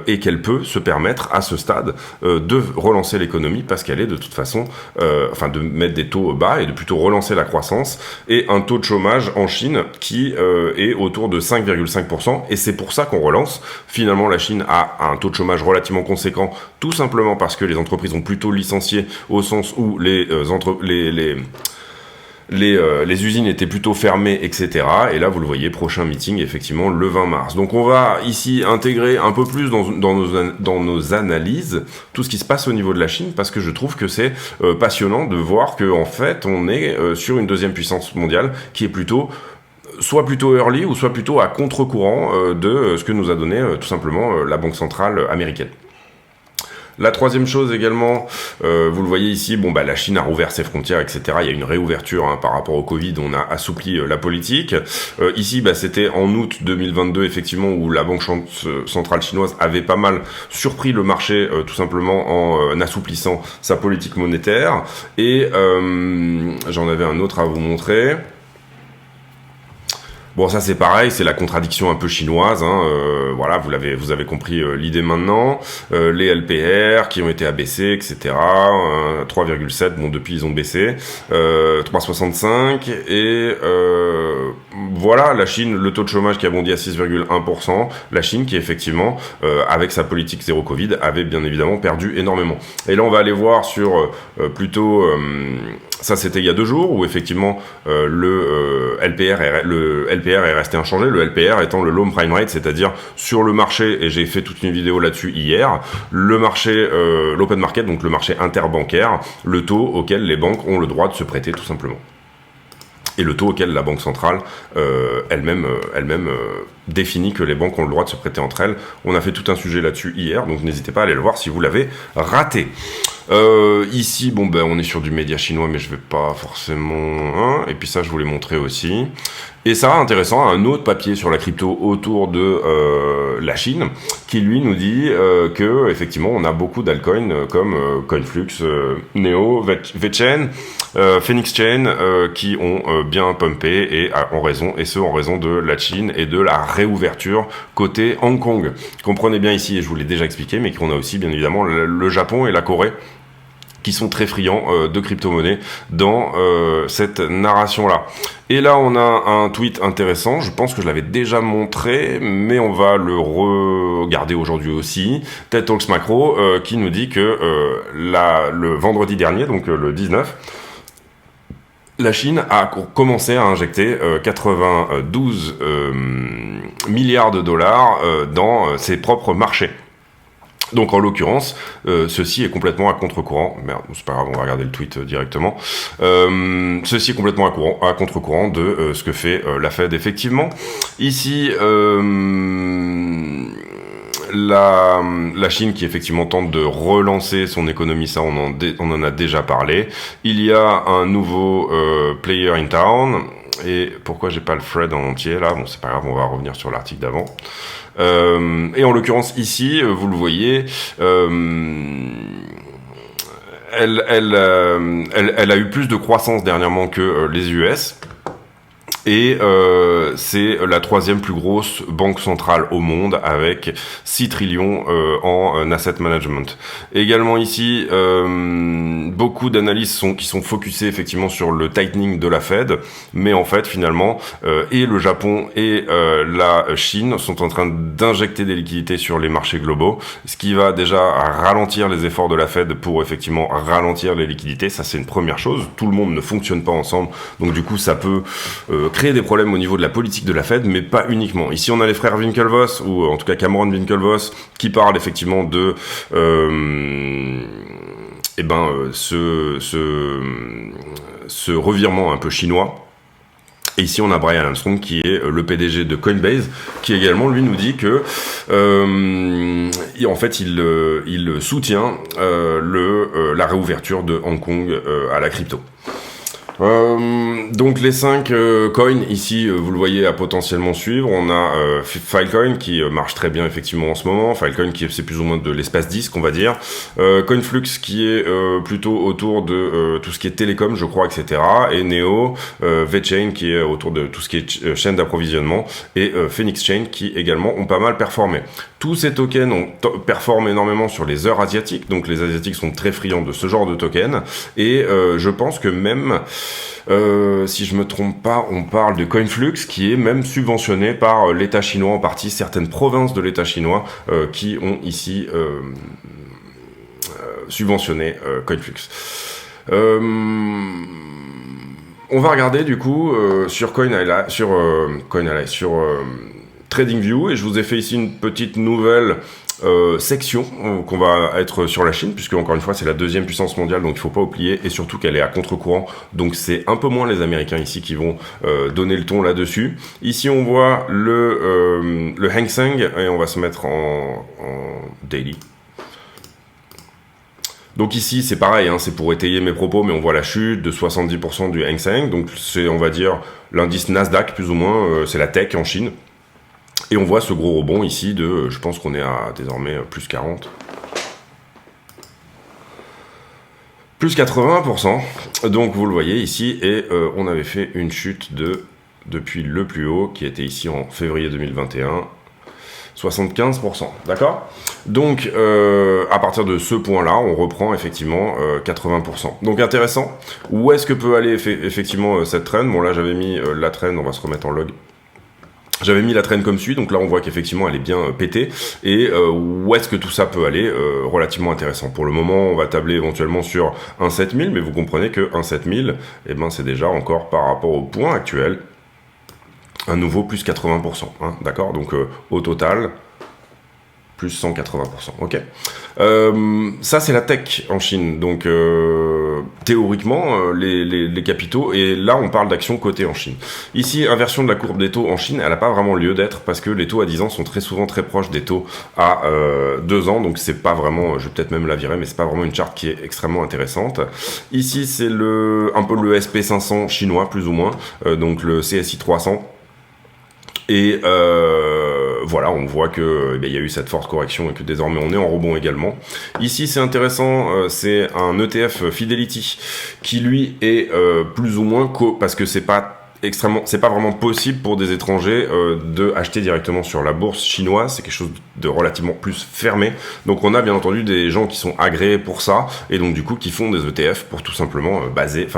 et qu'elle peut se permettre à ce stade de relancer l'économie, parce qu'elle est de toute façon, de mettre des taux bas et de plutôt relancer la croissance, et un taux de chômage en Chine qui est autour de 5,5%, et c'est pour ça qu'on relance. Finalement, la Chine a un taux de chômage relativement conséquent, tout simplement parce que les entreprises ont plutôt licencié, au sens où les usines étaient plutôt fermées, etc. Et là, vous le voyez, prochain meeting, effectivement, le 20 mars. Donc, on va ici intégrer un peu plus dans nos analyses tout ce qui se passe au niveau de la Chine, parce que je trouve que c'est passionnant de voir que en fait, on est sur une deuxième puissance mondiale qui est soit plutôt early, ou soit plutôt à contre-courant de ce que nous a donné tout simplement la Banque centrale américaine. La troisième chose également, vous le voyez ici, la Chine a rouvert ses frontières, etc. Il y a une réouverture par rapport au Covid, on a assoupli la politique. Ici, c'était en août 2022, effectivement, où la Banque centrale chinoise avait pas mal surpris le marché, tout simplement en assouplissant sa politique monétaire. Et j'en avais un autre à vous montrer. Bon, ça c'est pareil, c'est la contradiction un peu chinoise, voilà, vous avez compris l'idée maintenant. Les LPR qui ont été abaissés, etc. 3,7, depuis ils ont baissé. 3,65 et voilà, la Chine, le taux de chômage qui a bondi à 6,1%. La Chine qui effectivement, avec sa politique zéro Covid, avait bien évidemment perdu énormément. Et là on va aller voir sur plutôt... ça c'était il y a 2 jours où effectivement le LPR est resté inchangé, le LPR étant le Loan Prime Rate, c'est-à-dire sur le marché, et j'ai fait toute une vidéo là-dessus hier, le marché, l'open market, donc le marché interbancaire, le taux auquel les banques ont le droit de se prêter tout simplement. Et le taux auquel la Banque centrale elle-même définit que les banques ont le droit de se prêter entre elles. On a fait tout un sujet là-dessus hier, donc n'hésitez pas à aller le voir si vous l'avez raté. Ici, on est sur du média chinois, mais je vais pas forcément... Et puis ça, je vous l'ai montré aussi. Et ça, intéressant, un autre papier sur la crypto autour de la Chine, qui lui nous dit que effectivement, on a beaucoup d'altcoins comme Coinflux, Neo, VeChain, Phoenix Chain, qui ont bien pumpé et en raison de la Chine et de la réouverture côté Hong Kong. Comprenez bien ici, et je vous l'ai déjà expliqué, mais qu'on a aussi bien évidemment le Japon et la Corée, qui sont très friands de crypto-monnaies dans cette narration-là. Et là, on a un tweet intéressant, je pense que je l'avais déjà montré, mais on va le regarder aujourd'hui aussi. TED Talks Macro, qui nous dit que le vendredi dernier, donc le 19, la Chine a commencé à injecter 92 milliards de dollars dans ses propres marchés. Donc en l'occurrence, ceci est complètement à contre-courant. Merde, c'est pas grave, on va regarder le tweet directement. Ceci est complètement à contre-courant de ce que fait la Fed effectivement. Ici, la Chine qui effectivement tente de relancer son économie, ça on en a déjà parlé. Il y a un nouveau player in town. Et pourquoi j'ai pas le thread en entier là? Bon, c'est pas grave, on va revenir sur l'article d'avant. Et en l'occurrence ici, vous le voyez, elle a eu plus de croissance dernièrement que les US. Et c'est la troisième plus grosse banque centrale au monde avec 6 trillions en asset management. Également ici, beaucoup d'analyses qui sont focusées effectivement sur le tightening de la Fed, mais en fait finalement, et le Japon et la Chine sont en train d'injecter des liquidités sur les marchés globaux, ce qui va déjà ralentir les efforts de la Fed pour effectivement ralentir les liquidités. Ça c'est une première chose. Tout le monde ne fonctionne pas ensemble, donc du coup ça peut créer des problèmes au niveau de la politique de la Fed, mais pas uniquement. Ici, on a les frères Winklevoss, ou en tout cas Cameron Winklevoss, qui parlent effectivement de ce revirement un peu chinois. Et ici, on a Brian Armstrong, qui est le PDG de Coinbase, qui également, lui, nous dit que, en fait, il soutient la réouverture de Hong Kong à la crypto. Donc les 5 coins ici, vous le voyez, à potentiellement suivre. On a Filecoin qui marche très bien effectivement en ce moment. Filecoin qui c'est plus ou moins de l'espace disque, on va dire. Coinflux qui est plutôt autour de tout ce qui est télécom, je crois, etc. Et Neo, VeChain qui est autour de tout ce qui est chaîne d'approvisionnement. Et Phoenix Chain qui également ont pas mal performé. Tous ces tokens performent énormément sur les heures asiatiques. Donc les Asiatiques sont très friands de ce genre de tokens. Et je pense que même... si je me trompe pas, on parle de Coinflux qui est même subventionné par l'État chinois en partie, certaines provinces de l'État chinois qui ont ici subventionné Coinflux. On va regarder du coup sur sur TradingView, et je vous ai fait ici une petite nouvelle section qu'on va être sur la Chine, puisque encore une fois c'est la deuxième puissance mondiale, donc il faut pas oublier, et surtout qu'elle est à contre-courant, donc c'est un peu moins les Américains ici qui vont donner le ton là-dessus. Ici on voit le Hang Seng, et on va se mettre en daily. Donc ici c'est pareil, c'est pour étayer mes propos, mais on voit la chute de 70% du Hang Seng, donc c'est, on va dire, l'indice Nasdaq plus ou moins, c'est la tech en Chine. Et on voit ce gros rebond ici de, je pense qu'on est à désormais plus 40. Plus 80%. Donc vous le voyez ici, et on avait fait une chute depuis le plus haut, qui était ici en février 2021. 75%, d'accord? Donc, à partir de ce point-là, on reprend effectivement 80%. Donc, intéressant. Où est-ce que peut aller effectivement cette trend? Bon, là, j'avais mis la trend, on va se remettre en log. J'avais mis la trend comme suit, donc là on voit qu'effectivement elle est bien pétée, et où est-ce que tout ça peut aller? Relativement intéressant. Pour le moment, on va tabler éventuellement sur un 7000, mais vous comprenez que un 7000, eh ben, c'est déjà encore par rapport au point actuel, un nouveau plus 80%, d'accord? Donc au total, plus 180%, ok. Ça c'est la tech en Chine, donc théoriquement les capitaux, et là on parle d'actions cotées en Chine. Ici, inversion de la courbe des taux en Chine, elle n'a pas vraiment lieu d'être, parce que les taux à 10 ans sont très souvent très proches des taux à 2 ans, donc c'est pas vraiment, je vais peut-être même la virer, mais c'est pas vraiment une charte qui est extrêmement intéressante. Ici c'est un peu le SP500 chinois plus ou moins, donc le CSI 300. Et voilà, on voit que il y a eu cette forte correction et que désormais on est en rebond également. Ici, c'est intéressant, c'est un ETF Fidelity qui lui est plus ou moins parce que c'est pas vraiment possible pour des étrangers de acheter directement sur la bourse chinoise. C'est quelque chose de relativement plus fermé. Donc on a bien entendu des gens qui sont agréés pour ça, et donc du coup qui font des ETF pour tout simplement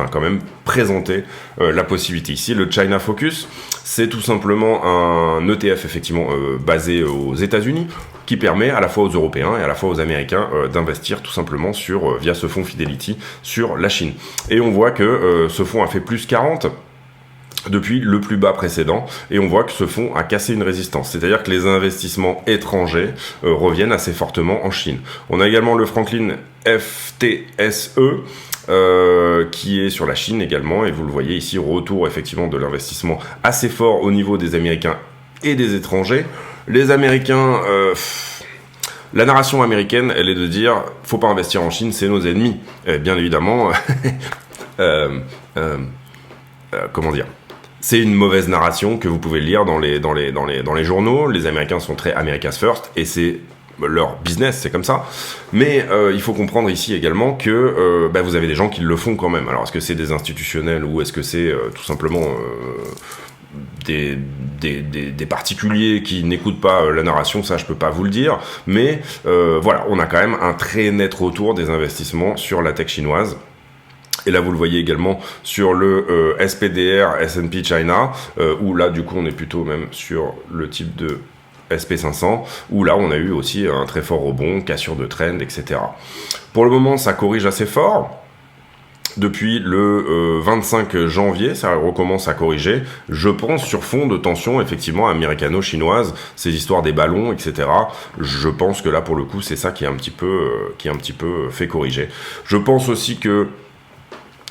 quand même présenter la possibilité. Ici, le China Focus, c'est tout simplement un ETF effectivement basé aux États-Unis, qui permet à la fois aux Européens et à la fois aux Américains d'investir tout simplement via ce fonds Fidelity sur la Chine. Et on voit que ce fonds a fait plus 40. depuis le plus bas précédent, et on voit que ce fonds a cassé une résistance, c'est-à-dire que les investissements étrangers reviennent assez fortement en Chine. On a également le Franklin FTSE qui est sur la Chine également, et vous le voyez ici, retour effectivement de l'investissement assez fort au niveau des Américains et des étrangers. Les Américains, la narration américaine, elle est de dire faut pas investir en Chine, c'est nos ennemis. Et bien évidemment, comment dire, c'est une mauvaise narration que vous pouvez lire dans les journaux. Les Américains sont très America's First, et c'est leur business, c'est comme ça. Mais il faut comprendre ici également que vous avez des gens qui le font quand même. Alors, est-ce que c'est des institutionnels ou est-ce que c'est tout simplement des particuliers qui n'écoutent pas la narration? Ça, je peux pas vous le dire. Mais voilà, on a quand même un très net retour des investissements sur la tech chinoise. Et là, vous le voyez également sur le SPDR S&P China, où là, du coup, on est plutôt même sur le type de SP500, où là, on a eu aussi un très fort rebond, cassure de trend, etc. Pour le moment, ça corrige assez fort. Depuis le 25 janvier, ça recommence à corriger, je pense, sur fond de tension, effectivement, américano-chinoise, ces histoires des ballons, etc. Je pense que là, pour le coup, c'est ça qui est un petit peu fait corriger. Je pense aussi que,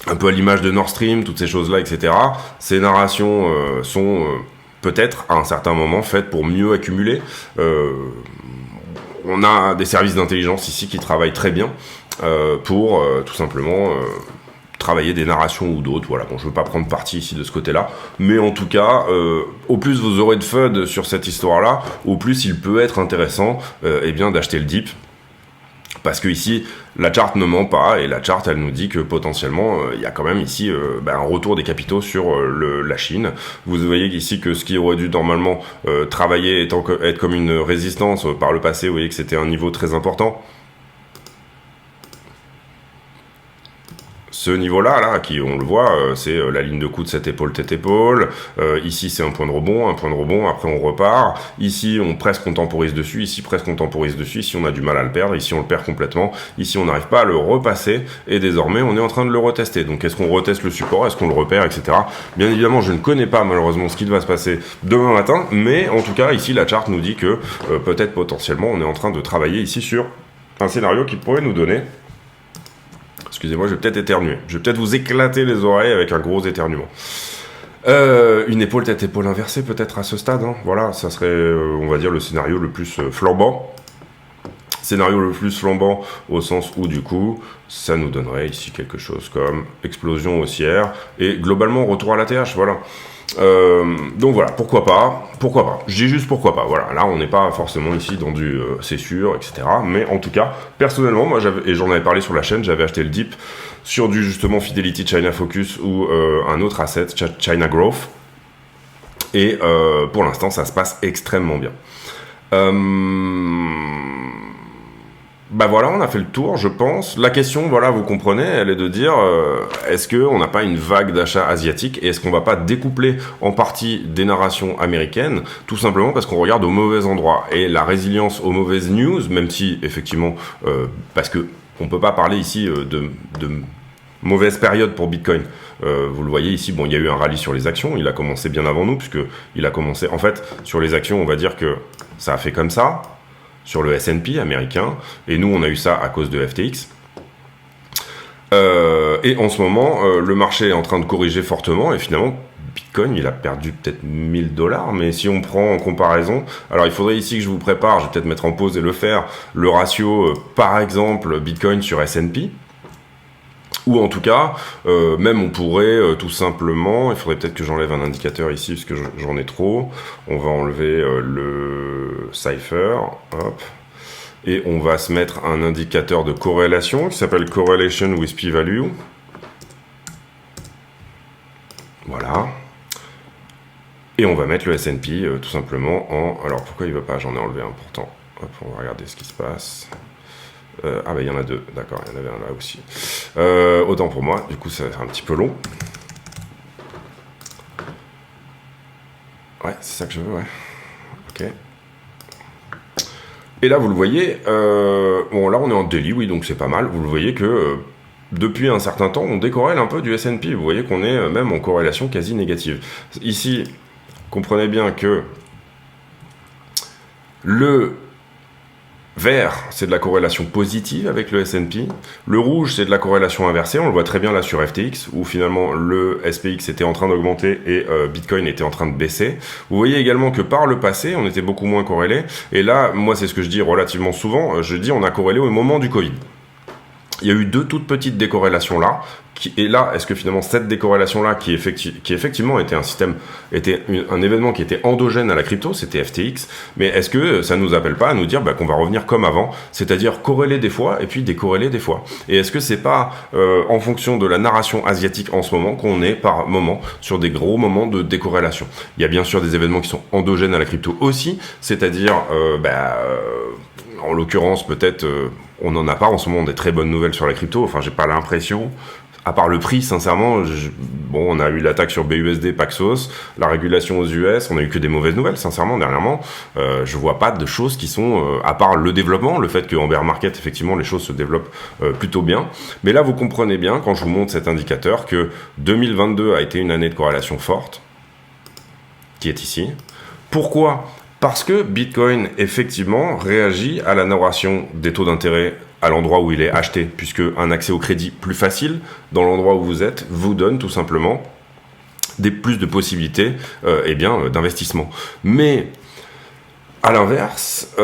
un peu à l'image de Nord Stream, toutes ces choses-là, etc., ces narrations sont peut-être, à un certain moment, faites pour mieux accumuler. On a des services d'intelligence ici qui travaillent très bien pour, tout simplement... travailler des narrations ou d'autres, voilà, bon, je veux pas prendre parti ici de ce côté-là, mais en tout cas, au plus vous aurez de FUD sur cette histoire-là, au plus il peut être intéressant d'acheter le dip, parce que ici, la charte ne ment pas, et la charte, elle nous dit que potentiellement, il y a quand même ici un retour des capitaux sur la Chine. Vous voyez ici que ce qui aurait dû normalement travailler, être comme une résistance par le passé, vous voyez que c'était un niveau très important. Ce niveau-là, là, qui on le voit, c'est la ligne de coude, cette épaule, tête épaule. Ici, c'est un point de rebond, après on repart. Ici, on presque on temporise dessus. Ici, presque on temporise dessus. Ici, on a du mal à le perdre. Ici, on le perd complètement. Ici, on n'arrive pas à le repasser. Et désormais, on est en train de le retester. Donc, est-ce qu'on reteste le support? Est-ce qu'on le repère, etc. Bien évidemment, je ne connais pas malheureusement ce qui va se passer demain matin. Mais en tout cas, ici, la charte nous dit que peut-être potentiellement, on est en train de travailler ici sur un scénario qui pourrait nous donner... Excusez-moi, je vais peut-être éternuer. Je vais peut-être vous éclater les oreilles avec un gros éternuement. Une épaule, tête, épaule inversée peut-être à ce stade. Hein. Voilà, ça serait, on va dire, le scénario le plus flambant. Scénario le plus flambant au sens où, du coup, ça nous donnerait ici quelque chose comme explosion haussière et globalement retour à la TH, voilà. Donc voilà, pourquoi pas, je dis juste pourquoi pas, voilà, là on n'est pas forcément ici dans du c'est sûr, etc. Mais en tout cas, personnellement, moi et j'en avais parlé sur la chaîne, j'avais acheté le dip sur du justement Fidelity China Focus ou un autre asset, China Growth, et pour l'instant ça se passe extrêmement bien. Voilà, on a fait le tour, je pense. La question, voilà, vous comprenez, elle est de dire, est-ce qu'on n'a pas une vague d'achats asiatiques et est-ce qu'on va pas découpler en partie des narrations américaines, tout simplement parce qu'on regarde au mauvais endroit. Et la résilience aux mauvaises news, même si, effectivement, parce que on peut pas parler ici de mauvaise période pour Bitcoin. Vous le voyez ici, bon, il y a eu un rallye sur les actions, il a commencé bien avant nous, puisque il a commencé, en fait, sur les actions, on va dire que ça a fait comme ça, sur le S&P américain, et nous on a eu ça à cause de FTX. Et en ce moment, le marché est en train de corriger fortement, et finalement, Bitcoin, il a perdu peut-être $1000, mais si on prend en comparaison, alors il faudrait ici que je vous prépare, je vais peut-être mettre en pause et le faire, le ratio, par exemple, Bitcoin sur S&P, ou en tout cas, même on pourrait tout simplement, il faudrait peut-être que j'enlève un indicateur ici, parce que j'en ai trop, on va enlever le Cypher, hop, et on va se mettre un indicateur de corrélation qui s'appelle Correlation with P-Value. Voilà. Et on va mettre le S&P tout simplement en... Alors pourquoi il ne veut pas? J'en ai enlevé un pourtant. Hop, on va regarder ce qui se passe. Il y en a deux, d'accord, il y en avait un là aussi. Autant pour moi, du coup ça va être un petit peu long. Ouais, c'est ça que je veux, ouais. Ok. Et là, vous le voyez, bon là on est en daily, oui, donc c'est pas mal. Vous le voyez que depuis un certain temps, on décorrèle un peu du S&P. Vous voyez qu'on est même en corrélation quasi négative. Ici, comprenez bien que le vert, c'est de la corrélation positive avec le S&P. Le rouge, c'est de la corrélation inversée. On le voit très bien là sur FTX, où finalement le SPX était en train d'augmenter et Bitcoin était en train de baisser. Vous voyez également que par le passé, on était beaucoup moins corrélé. Et là, moi, c'est ce que je dis relativement souvent. Je dis on a corrélé au moment du Covid. Il y a eu deux toutes petites décorrélations là. Et là, est-ce que finalement cette décorrélation-là, qui effectivement était un événement qui était endogène à la crypto, c'était FTX, mais est-ce que ça nous appelle pas à nous dire qu'on va revenir comme avant, c'est-à-dire corréler des fois et puis décorréler des fois? Et est-ce que c'est pas en fonction de la narration asiatique en ce moment qu'on est par moment sur des gros moments de décorrélation? Il y a bien sûr des événements qui sont endogènes à la crypto aussi, c'est-à-dire en l'occurrence peut-être on n'en a pas en ce moment des très bonnes nouvelles sur la crypto, enfin j'ai pas l'impression. À part le prix, sincèrement, on a eu l'attaque sur BUSD, Paxos, la régulation aux US, on a eu que des mauvaises nouvelles, sincèrement, dernièrement. Je vois pas de choses qui sont, à part le développement, le fait qu'en bear market, effectivement, les choses se développent plutôt bien. Mais là, vous comprenez bien, quand je vous montre cet indicateur, que 2022 a été une année de corrélation forte, qui est ici. Pourquoi ? Parce que Bitcoin, effectivement, réagit à la narration des taux d'intérêt à l'endroit où il est acheté, puisque un accès au crédit plus facile dans l'endroit où vous êtes vous donne tout simplement plus de possibilités d'investissement. Mais à l'inverse,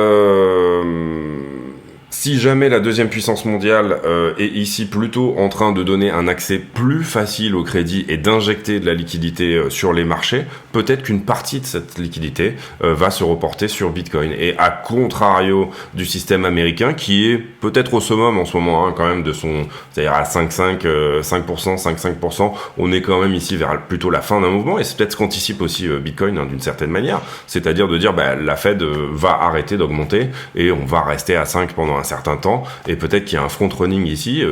si jamais la deuxième puissance mondiale est ici plutôt en train de donner un accès plus facile au crédit et d'injecter de la liquidité sur les marchés, peut-être qu'une partie de cette liquidité va se reporter sur Bitcoin. Et à contrario du système américain, qui est peut-être au summum en ce moment, quand même, c'est-à-dire à 5,5%, 5,5%, on est quand même ici vers plutôt la fin d'un mouvement, et c'est peut-être ce qu'anticipe aussi Bitcoin d'une certaine manière, c'est-à-dire de dire la Fed va arrêter d'augmenter et on va rester à 5 pendant un certain temps, et peut-être qu'il y a un front-running ici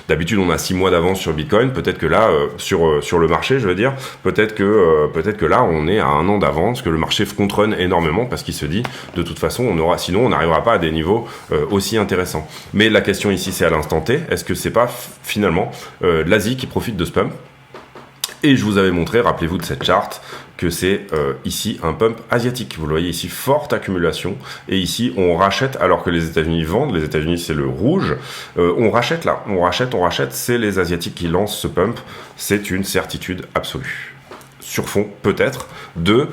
d'habitude on a 6 mois d'avance sur Bitcoin, peut-être que là sur le marché, je veux dire, peut-être que là on est à 1 an d'avance, que le marché front-run énormément parce qu'il se dit de toute façon sinon on n'arrivera pas à des niveaux aussi intéressants. Mais la question ici c'est à l'instant T, est-ce que c'est pas finalement l'Asie qui profite de ce pump? Et je vous avais montré, rappelez-vous de cette charte, que c'est ici un pump asiatique. Vous le voyez ici, forte accumulation. Et ici, on rachète alors que les États-Unis vendent. Les États-Unis, c'est le rouge. On rachète là. On rachète. C'est les Asiatiques qui lancent ce pump. C'est une certitude absolue. Sur fond, peut-être, de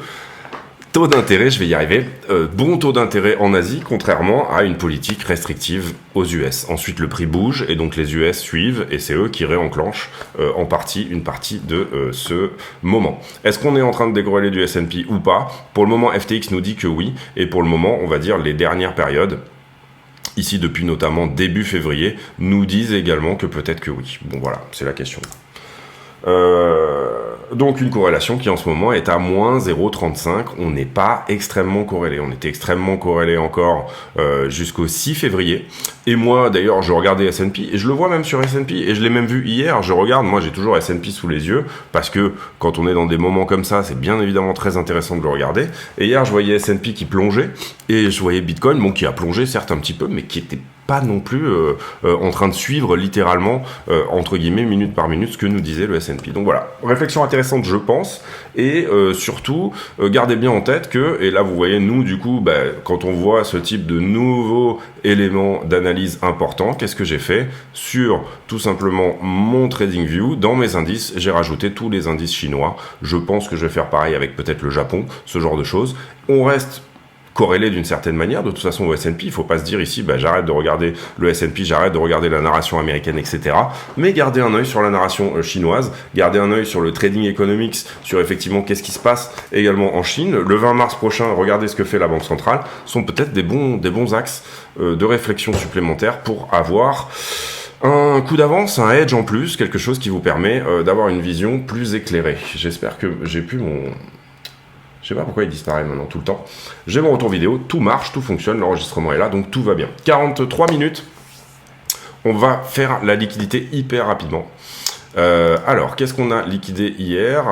taux d'intérêt, je vais y arriver, bon taux d'intérêt en Asie, contrairement à une politique restrictive aux US. Ensuite, le prix bouge, et donc les US suivent, et c'est eux qui réenclenchent une partie de ce moment. Est-ce qu'on est en train de décorréler du S&P ou pas? Pour le moment, FTX nous dit que oui, et pour le moment, on va dire les dernières périodes, ici depuis notamment début février, nous disent également que peut-être que oui. Bon voilà, c'est la question. Donc une corrélation qui en ce moment est à moins 0,35. On n'est pas extrêmement corrélé. On était extrêmement corrélé encore jusqu'au 6 février. Et moi d'ailleurs je regardais S&P et je le vois même sur S&P et je l'ai même vu hier. Je regarde, moi j'ai toujours S&P sous les yeux parce que quand on est dans des moments comme ça, c'est bien évidemment très intéressant de le regarder. Et hier je voyais S&P qui plongeait et je voyais Bitcoin, qui a plongé certes un petit peu, mais qui était pas non plus en train de suivre littéralement entre guillemets minute par minute ce que nous disait le S&P. Donc voilà, réflexion intéressante je pense, et surtout gardez bien en tête que, et là vous voyez nous du coup quand on voit ce type de nouveaux éléments d'analyse importants, qu'est-ce que j'ai fait sur tout simplement mon TradingView? Dans mes indices j'ai rajouté tous les indices chinois. Je pense que je vais faire pareil avec peut-être le Japon, ce genre de choses. On reste corrélé d'une certaine manière, de toute façon au S&P, il faut pas se dire ici, j'arrête de regarder le S&P, j'arrête de regarder la narration américaine, etc. Mais gardez un œil sur la narration chinoise, gardez un œil sur le trading economics, sur effectivement qu'est-ce qui se passe également en Chine. Le 20 mars prochain, regardez ce que fait la Banque centrale, sont peut-être des bons axes de réflexion supplémentaires pour avoir un coup d'avance, un edge en plus, quelque chose qui vous permet d'avoir une vision plus éclairée. J'espère que j'ai pu Je sais pas pourquoi il disparaît maintenant tout le temps. J'ai mon retour vidéo, tout marche, tout fonctionne, l'enregistrement est là, donc tout va bien. 43 minutes, on va faire la liquidité hyper rapidement. Alors, qu'est-ce qu'on a liquidé hier?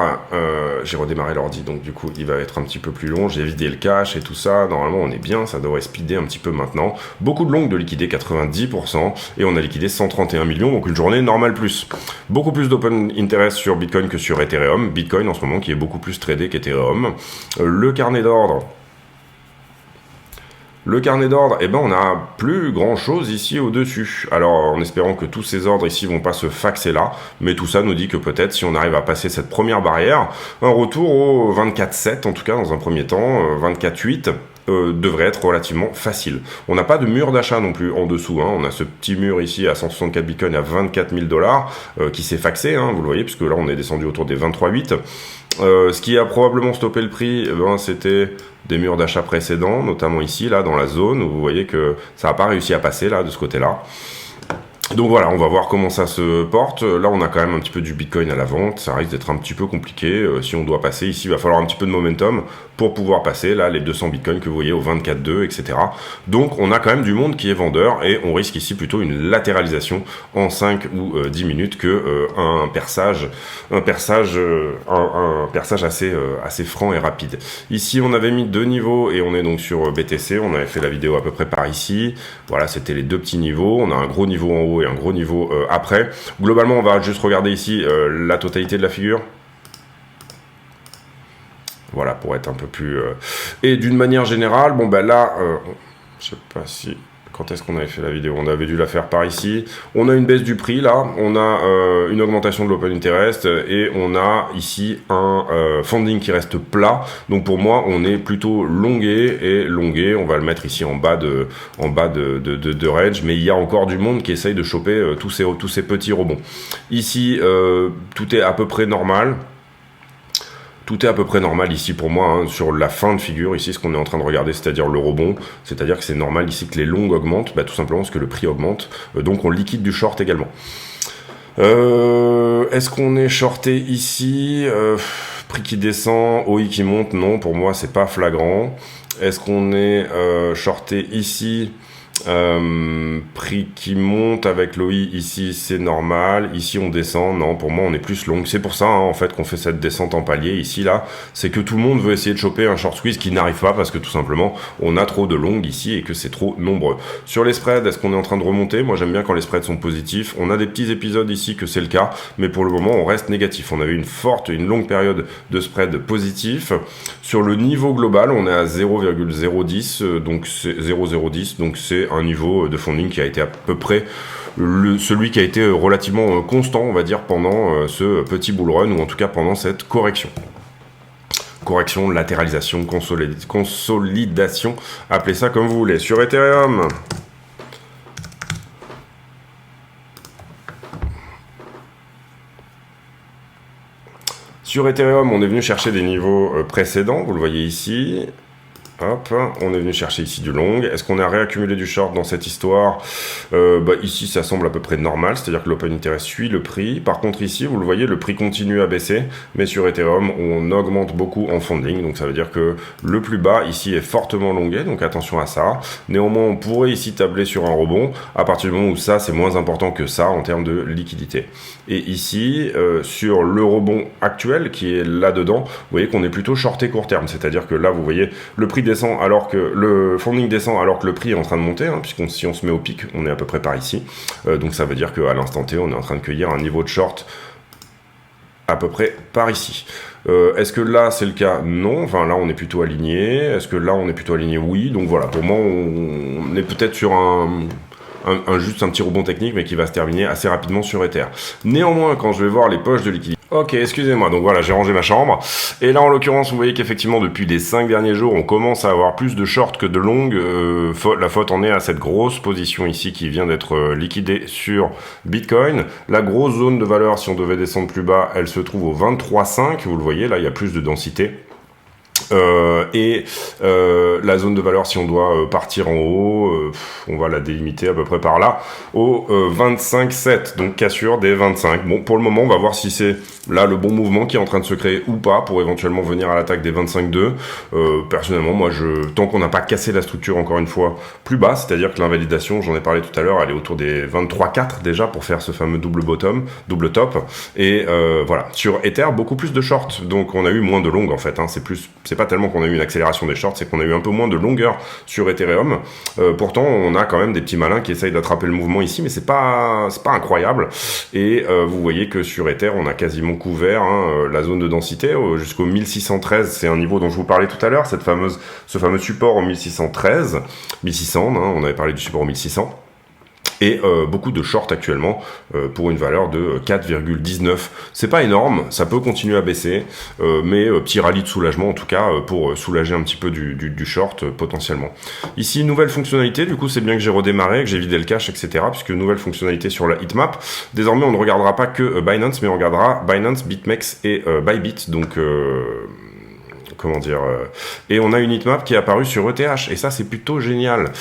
J'ai redémarré l'ordi, donc du coup, il va être un petit peu plus long. J'ai vidé le cache et tout ça. Normalement, on est bien, ça devrait speeder un petit peu maintenant. Beaucoup de longues de liquider, 90%, et on a liquidé 131 millions, donc une journée normale plus. Beaucoup plus d'open interest sur Bitcoin que sur Ethereum. Bitcoin, en ce moment, qui est beaucoup plus tradé qu'Ethereum. Le carnet d'ordre... Le carnet d'ordre, eh ben on a plus grand chose ici au-dessus. Alors en espérant que tous ces ordres ici vont pas se faxer là, mais tout ça nous dit que peut-être si on arrive à passer cette première barrière, un retour au 24,7 en tout cas dans un premier temps, 24,8 devrait être relativement facile. On n'a pas de mur d'achat non plus en dessous, hein. On a ce petit mur ici à 164 bitcoins à 24 000 dollars qui s'est faxé, hein, vous le voyez, puisque là on est descendu autour des 23,8. Ce qui a probablement stoppé le prix, c'était des murs d'achat précédents, notamment ici, là, dans la zone, où vous voyez que ça n'a pas réussi à passer, là, de ce côté-là. Donc voilà, on va voir comment ça se porte. Là, on a quand même un petit peu du Bitcoin à la vente. Ça risque d'être un petit peu compliqué. Si on doit passer ici, il va falloir un petit peu de momentum pour pouvoir passer, là, les 200 Bitcoins que vous voyez au 24,2, etc. Donc, on a quand même du monde qui est vendeur et on risque ici plutôt une latéralisation en 5 ou 10 minutes que un perçage assez franc et rapide. Ici, on avait mis 2 niveaux et on est donc sur BTC. On avait fait la vidéo à peu près par ici. Voilà, c'était les 2 petits niveaux. On a un gros niveau en haut et un gros niveau après. Globalement, on va juste regarder ici la totalité de la figure. Voilà, pour être un peu plus... Et d'une manière générale, bon ben là, je sais pas si... Quand est-ce qu'on avait fait la vidéo? On avait dû la faire par ici. On a une baisse du prix là, on a une augmentation de l'open interest et on a ici un funding qui reste plat. Donc pour moi, on est plutôt longué. On va le mettre ici en bas de range, mais il y a encore du monde qui essaye de choper tous ces petits rebonds. Ici, tout est à peu près normal. Tout est à peu près normal ici pour moi, hein, sur la fin de figure, ici ce qu'on est en train de regarder, c'est-à-dire le rebond, c'est-à-dire que c'est normal ici que les longues augmentent, tout simplement parce que le prix augmente, donc on liquide du short également. Est-ce qu'on est shorté ici? Prix qui descend, OI qui monte, non, pour moi c'est pas flagrant. Est-ce qu'on est shorté ici? Prix qui monte avec l'OI ici c'est normal, ici on descend, non pour moi on est plus long, c'est pour ça en fait qu'on fait cette descente en palier ici là, c'est que tout le monde veut essayer de choper un short squeeze qui n'arrive pas parce que tout simplement on a trop de longues ici et que c'est trop nombreux. Sur les spreads, est-ce qu'on est en train de remonter? Moi j'aime bien quand les spreads sont positifs, on a des petits épisodes ici que c'est le cas, mais pour le moment on reste négatif, on avait une longue période de spread positif. Sur le niveau global on est à 0,010, donc c'est 0,010, donc c'est un niveau de funding qui a été à peu près celui qui a été relativement constant, on va dire, pendant ce petit bull run, ou en tout cas pendant cette correction. Correction, latéralisation, consolidation, appelez ça comme vous voulez. Sur Ethereum, on est venu chercher des niveaux précédents, vous le voyez ici. Hop, on est venu chercher ici du long. Est-ce qu'on a réaccumulé du short dans cette histoire? Ici, ça semble à peu près normal, c'est-à-dire que l'open interest suit le prix. Par contre, ici, vous le voyez, le prix continue à baisser, mais sur Ethereum, on augmente beaucoup en funding, donc ça veut dire que le plus bas, ici, est fortement longué, donc attention à ça. Néanmoins, on pourrait ici tabler sur un rebond, à partir du moment où ça, c'est moins important que ça en termes de liquidité. Et ici, sur le rebond actuel, qui est là-dedans, vous voyez qu'on est plutôt shorté court terme, c'est-à-dire que là, vous voyez, le prix descend alors que le funding descend alors que le prix est en train de monter, hein, si on se met au pic, on est à peu près par ici. Donc ça veut dire qu'à l'instant T, on est en train de cueillir un niveau de short à peu près par ici. Est-ce que là c'est le cas? Non. Enfin là on est plutôt aligné. Est-ce que là on est plutôt aligné? Oui. Donc voilà, pour moi on est peut-être sur juste un petit rebond technique, mais qui va se terminer assez rapidement sur Ether. Néanmoins, quand je vais voir les poches de liquidité... Ok, excusez-moi, donc voilà, j'ai rangé ma chambre. Et là, en l'occurrence, vous voyez qu'effectivement, depuis les 5 derniers jours, on commence à avoir plus de short que de long. La faute en est à cette grosse position ici qui vient d'être liquidée sur Bitcoin. La grosse zone de valeur, si on devait descendre plus bas, elle se trouve au 23,5. Vous le voyez, là, il y a plus de densité. La zone de valeur, si on doit partir en haut, on va la délimiter à peu près par là, au 25,7, donc cassure des 25. Bon, pour le moment, on va voir si c'est là le bon mouvement qui est en train de se créer ou pas, pour éventuellement venir à l'attaque des 25,2. Personnellement, moi, tant qu'on n'a pas cassé la structure, encore une fois, plus bas, c'est-à-dire que l'invalidation, j'en ai parlé tout à l'heure, elle est autour des 23,4 déjà, pour faire ce fameux double bottom, double top, et voilà. Sur Ether, beaucoup plus de shorts, donc on a eu moins de longues, en fait, hein. C'est pas tellement qu'on a eu une accélération des shorts, c'est qu'on a eu un peu moins de longueur sur Ethereum. Pourtant, on a quand même des petits malins qui essayent d'attraper le mouvement ici, mais c'est pas incroyable. Et vous voyez que sur Ether, on a quasiment couvert la zone de densité jusqu'au 1613. C'est un niveau dont je vous parlais tout à l'heure, ce fameux support au 1613, 1600. On avait parlé du support au 1600. Et beaucoup de shorts actuellement pour une valeur de 4,19. C'est pas énorme, ça peut continuer à baisser, mais petit rallye de soulagement en tout cas pour soulager un petit peu du short potentiellement. Ici, nouvelle fonctionnalité, du coup c'est bien que j'ai redémarré, que j'ai vidé le cache, etc. Puisque nouvelle fonctionnalité sur la heatmap. Désormais on ne regardera pas que Binance, mais on regardera Binance, BitMEX et Bybit, donc... comment dire, et on a une heatmap qui est apparue sur ETH, et ça c'est plutôt génial.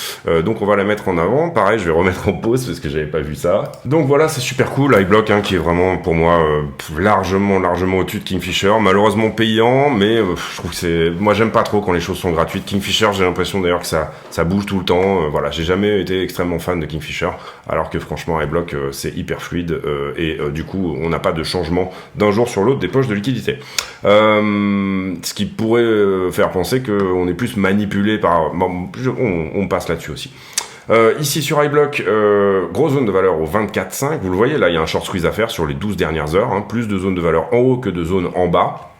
Donc on va la mettre en avant, pareil je vais remettre en pause parce que j'avais pas vu ça. Donc voilà, c'est super cool, iBlock qui est vraiment pour moi largement au-dessus de Kingfisher, malheureusement payant, mais je trouve que moi j'aime pas trop quand les choses sont gratuites. Kingfisher, j'ai l'impression d'ailleurs que ça bouge tout le temps, voilà, j'ai jamais été extrêmement fan de Kingfisher, alors que franchement iBlock c'est hyper fluide, et du coup on n'a pas de changement d'un jour sur l'autre des poches de liquidité. Ce qui pourrait faire penser qu'on est plus manipulé par... Bon, on passe là-dessus aussi. Ici sur iBlock, grosse zone de valeur au 24,5. Vous le voyez, là il y a un short squeeze à faire sur les 12 dernières heures. Plus de zones de valeur en haut que de zones en bas.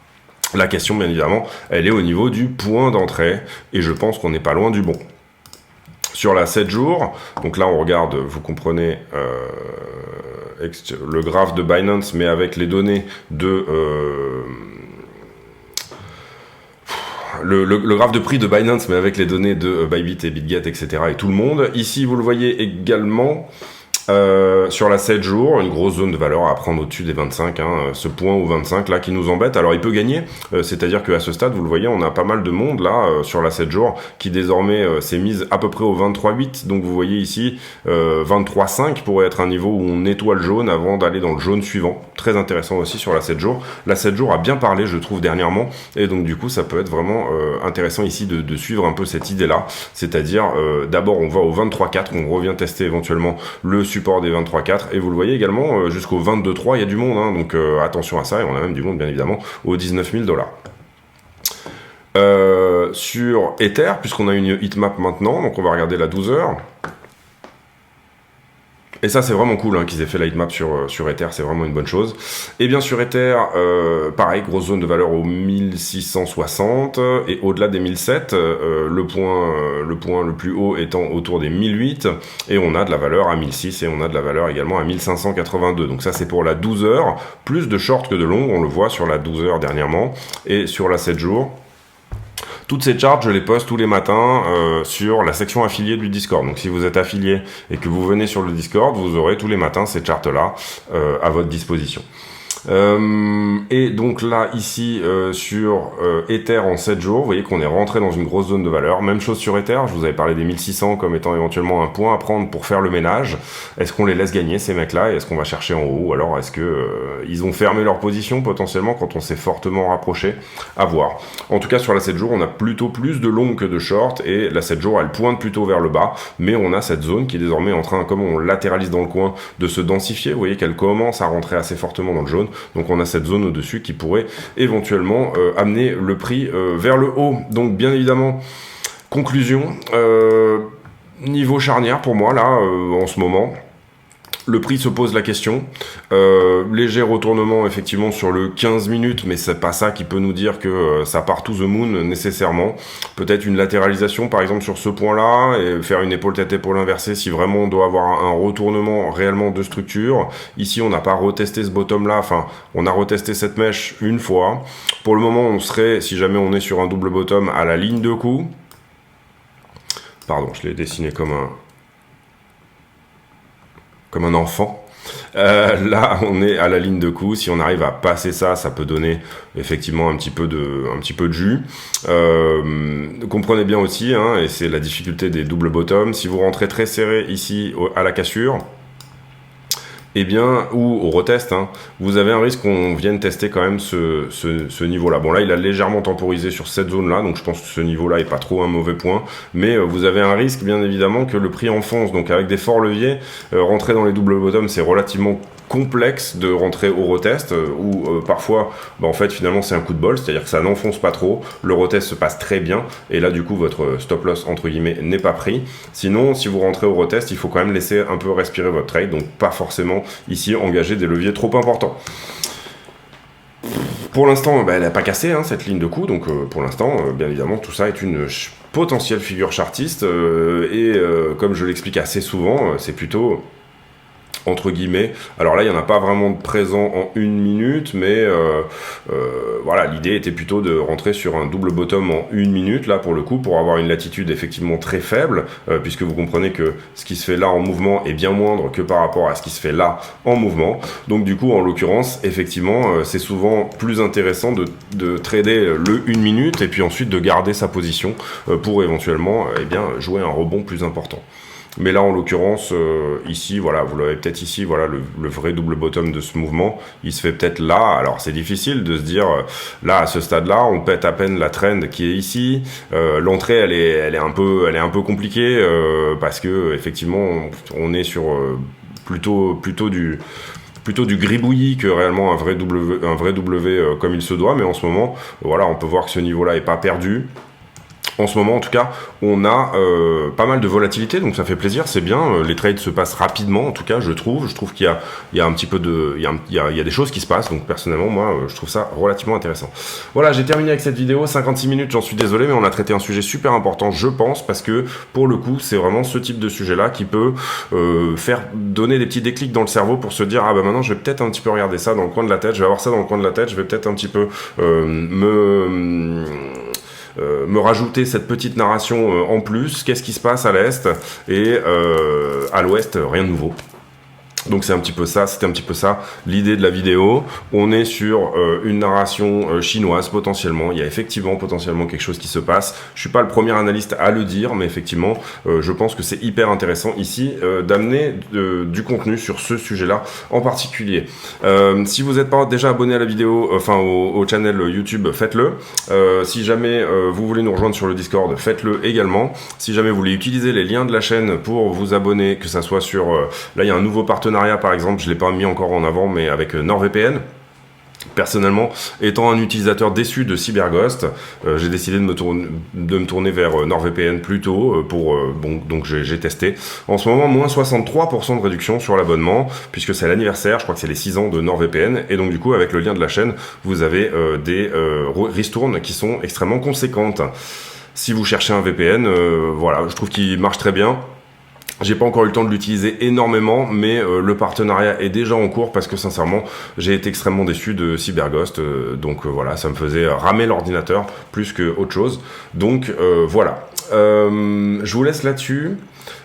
La question, bien évidemment, elle est au niveau du point d'entrée. Et je pense qu'on n'est pas loin du bon. Sur la 7 jours, donc là on regarde, vous comprenez... le graphe de Binance, mais avec les données de... Le graphe de prix de Binance, mais avec les données de Bybit et BitGet, etc. et tout le monde. Ici, vous le voyez également, sur la 7 jours, une grosse zone de valeur à prendre au-dessus des 25, ce point au 25 là qui nous embête. Alors il peut gagner, c'est-à-dire qu'à ce stade, vous le voyez, on a pas mal de monde là sur la 7 jours qui désormais s'est mise à peu près au 23,8. Donc vous voyez ici 23,5 pourrait être un niveau où on nettoie le jaune avant d'aller dans le jaune suivant. Très intéressant aussi sur la 7 jours. La 7 jours a bien parlé, je trouve, dernièrement, et donc du coup ça peut être vraiment intéressant ici de suivre un peu cette idée-là, c'est-à-dire d'abord on va au 23,4, on revient tester éventuellement le support des 23,4, et vous le voyez également jusqu'au 22,3 il y a du monde, donc attention à ça, et on a même du monde bien évidemment au 19 000 $. Sur Ether, puisqu'on a une heatmap maintenant, donc on va regarder la 12 heures. Et ça c'est vraiment cool qu'ils aient fait la heatmap sur Ether, c'est vraiment une bonne chose. Et bien sur Ether, pareil, grosse zone de valeur au 1660 et au-delà des 1007, le point le plus haut étant autour des 1008, et on a de la valeur à 1006 et on a de la valeur également à 1582. Donc ça c'est pour la 12 heures, plus de short que de long, on le voit sur la 12 heures dernièrement, et sur la 7 jours. Toutes ces charts, je les poste tous les matins sur la section affiliée du Discord. Donc si vous êtes affilié et que vous venez sur le Discord, vous aurez tous les matins ces charts-là à votre disposition. Et donc là, ici, sur Ether en 7 jours, vous voyez qu'on est rentré dans une grosse zone de valeur. Même chose sur Ether, je vous avais parlé des 1600 comme étant éventuellement un point à prendre pour faire le ménage. Est-ce qu'on les laisse gagner, ces mecs-là, et est-ce qu'on va chercher en haut? Alors, est-ce que ils ont fermé leur position potentiellement quand on s'est fortement rapproché? À voir. En tout cas, sur la 7 jours, on a plutôt plus de long que de short, et la 7 jours, elle pointe plutôt vers le bas, mais on a cette zone qui est désormais en train, comme on latéralise dans le coin, de se densifier. Vous voyez qu'elle commence à rentrer assez fortement dans le jaune. Donc on a cette zone au-dessus qui pourrait éventuellement amener le prix vers le haut. Donc bien évidemment, conclusion, niveau charnière pour moi là, en ce moment. Le prix se pose la question, léger retournement effectivement sur le 15 minutes, mais c'est pas ça qui peut nous dire que ça part to the moon nécessairement. Peut-être une latéralisation par exemple sur ce point-là, et faire une épaule tête épaule inversée si vraiment on doit avoir un retournement réellement de structure. Ici on n'a pas retesté ce bottom-là, enfin on a retesté cette mèche une fois. Pour le moment on serait, si jamais on est sur un double bottom, à la ligne de coup. Pardon, je l'ai dessiné comme un enfant. Là, on est à la ligne de coup. Si on arrive à passer ça, ça peut donner effectivement un petit peu de jus. Comprenez bien aussi, hein, et c'est la difficulté des double bottom. Si vous rentrez très serré ici à la cassure, eh bien, ou au retest, hein, vous avez un risque qu'on vienne tester quand même ce niveau-là. Bon, là, il a légèrement temporisé sur cette zone-là, donc je pense que ce niveau-là est pas trop un mauvais point, mais vous avez un risque, bien évidemment, que le prix enfonce. Donc, avec des forts leviers, rentrer dans les double bottom, c'est relativement complexe de rentrer au retest, où parfois, en fait, finalement, c'est un coup de bol, c'est-à-dire que ça n'enfonce pas trop, le retest se passe très bien, et là, du coup, votre stop loss, entre guillemets, n'est pas pris. Sinon, si vous rentrez au retest, il faut quand même laisser un peu respirer votre trade, donc pas forcément ici engager des leviers trop importants. Pour l'instant, elle n'a pas cassé, hein, cette ligne de coup, donc pour l'instant, bien évidemment, tout ça est une potentielle figure chartiste, comme je l'explique assez souvent, c'est plutôt entre guillemets. Alors là, il n'y en a pas vraiment de présent en 1 minute, mais voilà, l'idée était plutôt de rentrer sur un double bottom en 1 minute, là, pour le coup, pour avoir une latitude effectivement très faible, puisque vous comprenez que ce qui se fait là en mouvement est bien moindre que par rapport à ce qui se fait là en mouvement. Donc du coup, en l'occurrence, effectivement, c'est souvent plus intéressant de trader le 1 minute, et puis ensuite de garder sa position pour éventuellement jouer un rebond plus important. Mais là, en l'occurrence, ici, voilà, vous l'avez peut-être ici, voilà, le vrai double bottom de ce mouvement, il se fait peut-être là. Alors, c'est difficile de se dire, là, à ce stade-là, on pète à peine la trend qui est ici. L'entrée, elle est un peu compliquée, parce que, effectivement, on est sur plutôt du gribouillis que réellement un vrai W comme il se doit. Mais en ce moment, voilà, on peut voir que ce niveau-là est pas perdu. En ce moment, en tout cas, on a pas mal de volatilité, donc ça fait plaisir, c'est bien. Les trades se passent rapidement, en tout cas, je trouve. Je trouve qu'il y a un petit peu il y a des choses qui se passent, donc personnellement, moi, je trouve ça relativement intéressant. Voilà, j'ai terminé avec cette vidéo, 56 minutes, j'en suis désolé, mais on a traité un sujet super important, je pense, parce que pour le coup, c'est vraiment ce type de sujet-là qui peut faire donner des petits déclics dans le cerveau pour se dire, ah bah maintenant, je vais peut-être un petit peu regarder ça dans le coin de la tête, je vais avoir ça dans le coin de la tête, je vais peut-être un petit peu me rajouter cette petite narration en plus, qu'est-ce qui se passe à l'Est, et à l'Ouest, rien de nouveau. Donc c'est un petit peu ça, c'était un petit peu ça l'idée de la vidéo. On est sur une narration chinoise potentiellement. Il y a effectivement potentiellement quelque chose qui se passe. Je suis pas le premier analyste à le dire, mais effectivement, je pense que c'est hyper intéressant ici d'amener du contenu sur ce sujet-là en particulier. Si vous n'êtes pas déjà abonné à la vidéo, enfin au channel YouTube, faites-le. Si jamais vous voulez nous rejoindre sur le Discord, faites-le également. Si jamais vous voulez utiliser les liens de la chaîne pour vous abonner, que ça soit sur là il y a un nouveau partenariat par exemple, je ne l'ai pas mis encore en avant, mais avec NordVPN. Personnellement, étant un utilisateur déçu de CyberGhost, j'ai décidé de me tourner vers NordVPN plutôt donc j'ai testé. En ce moment, moins 63% de réduction sur l'abonnement, puisque c'est l'anniversaire, je crois que c'est les 6 ans de NordVPN, et donc du coup, avec le lien de la chaîne, vous avez des ristournes qui sont extrêmement conséquentes. Si vous cherchez un VPN, voilà, je trouve qu'il marche très bien. J'ai pas encore eu le temps de l'utiliser énormément, mais le partenariat est déjà en cours parce que sincèrement, j'ai été extrêmement déçu de CyberGhost. Donc voilà, ça me faisait ramer l'ordinateur plus que autre chose. Donc voilà. Je vous laisse là-dessus.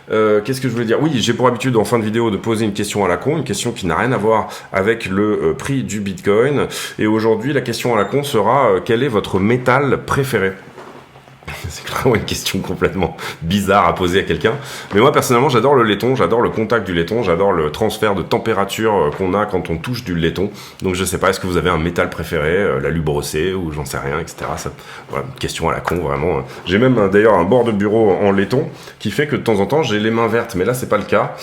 Qu'est-ce que je voulais dire? Oui, j'ai pour habitude en fin de vidéo de poser une question à la con, une question qui n'a rien à voir avec le prix du Bitcoin. Et aujourd'hui, la question à la con sera quel est votre métal préféré? C'est vraiment une question complètement bizarre à poser à quelqu'un. Mais moi, personnellement, j'adore le laiton, j'adore le contact du laiton, j'adore le transfert de température qu'on a quand on touche du laiton. Donc, je sais pas, est-ce que vous avez un métal préféré, l'alu brossé ou j'en sais rien, etc. Ça, voilà, une question à la con, vraiment. J'ai même d'ailleurs un bord de bureau en laiton qui fait que de temps en temps, j'ai les mains vertes. Mais là, c'est pas le cas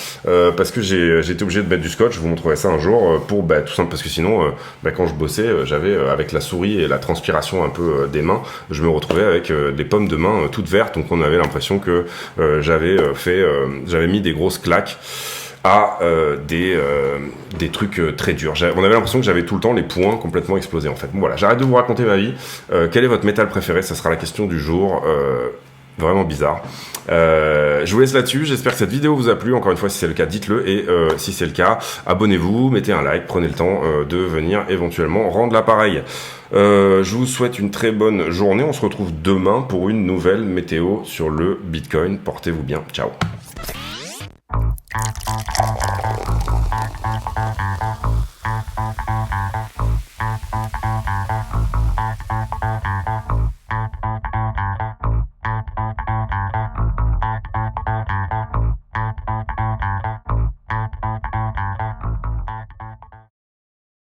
parce que j'ai été obligé de mettre du scotch. Je vous montrerai ça un jour pour tout simple parce que sinon, quand je bossais, j'avais avec la souris et la transpiration un peu des mains, je me retrouvais avec des pommes de main toutes vertes, donc on avait l'impression que j'avais mis des grosses claques à des trucs très durs. On avait l'impression que j'avais tout le temps les poings complètement explosés en fait. Bon, voilà, j'arrête de vous raconter ma vie. Quel est votre métal préféré? Ça sera la question du jour. Vraiment bizarre. Je vous laisse là-dessus. J'espère que cette vidéo vous a plu. Encore une fois, si c'est le cas, dites-le. Et si c'est le cas, abonnez-vous, mettez un like, prenez le temps de venir éventuellement rendre l'appareil. Je vous souhaite une très bonne journée. On se retrouve demain pour une nouvelle météo sur le Bitcoin. Portez-vous bien. Ciao.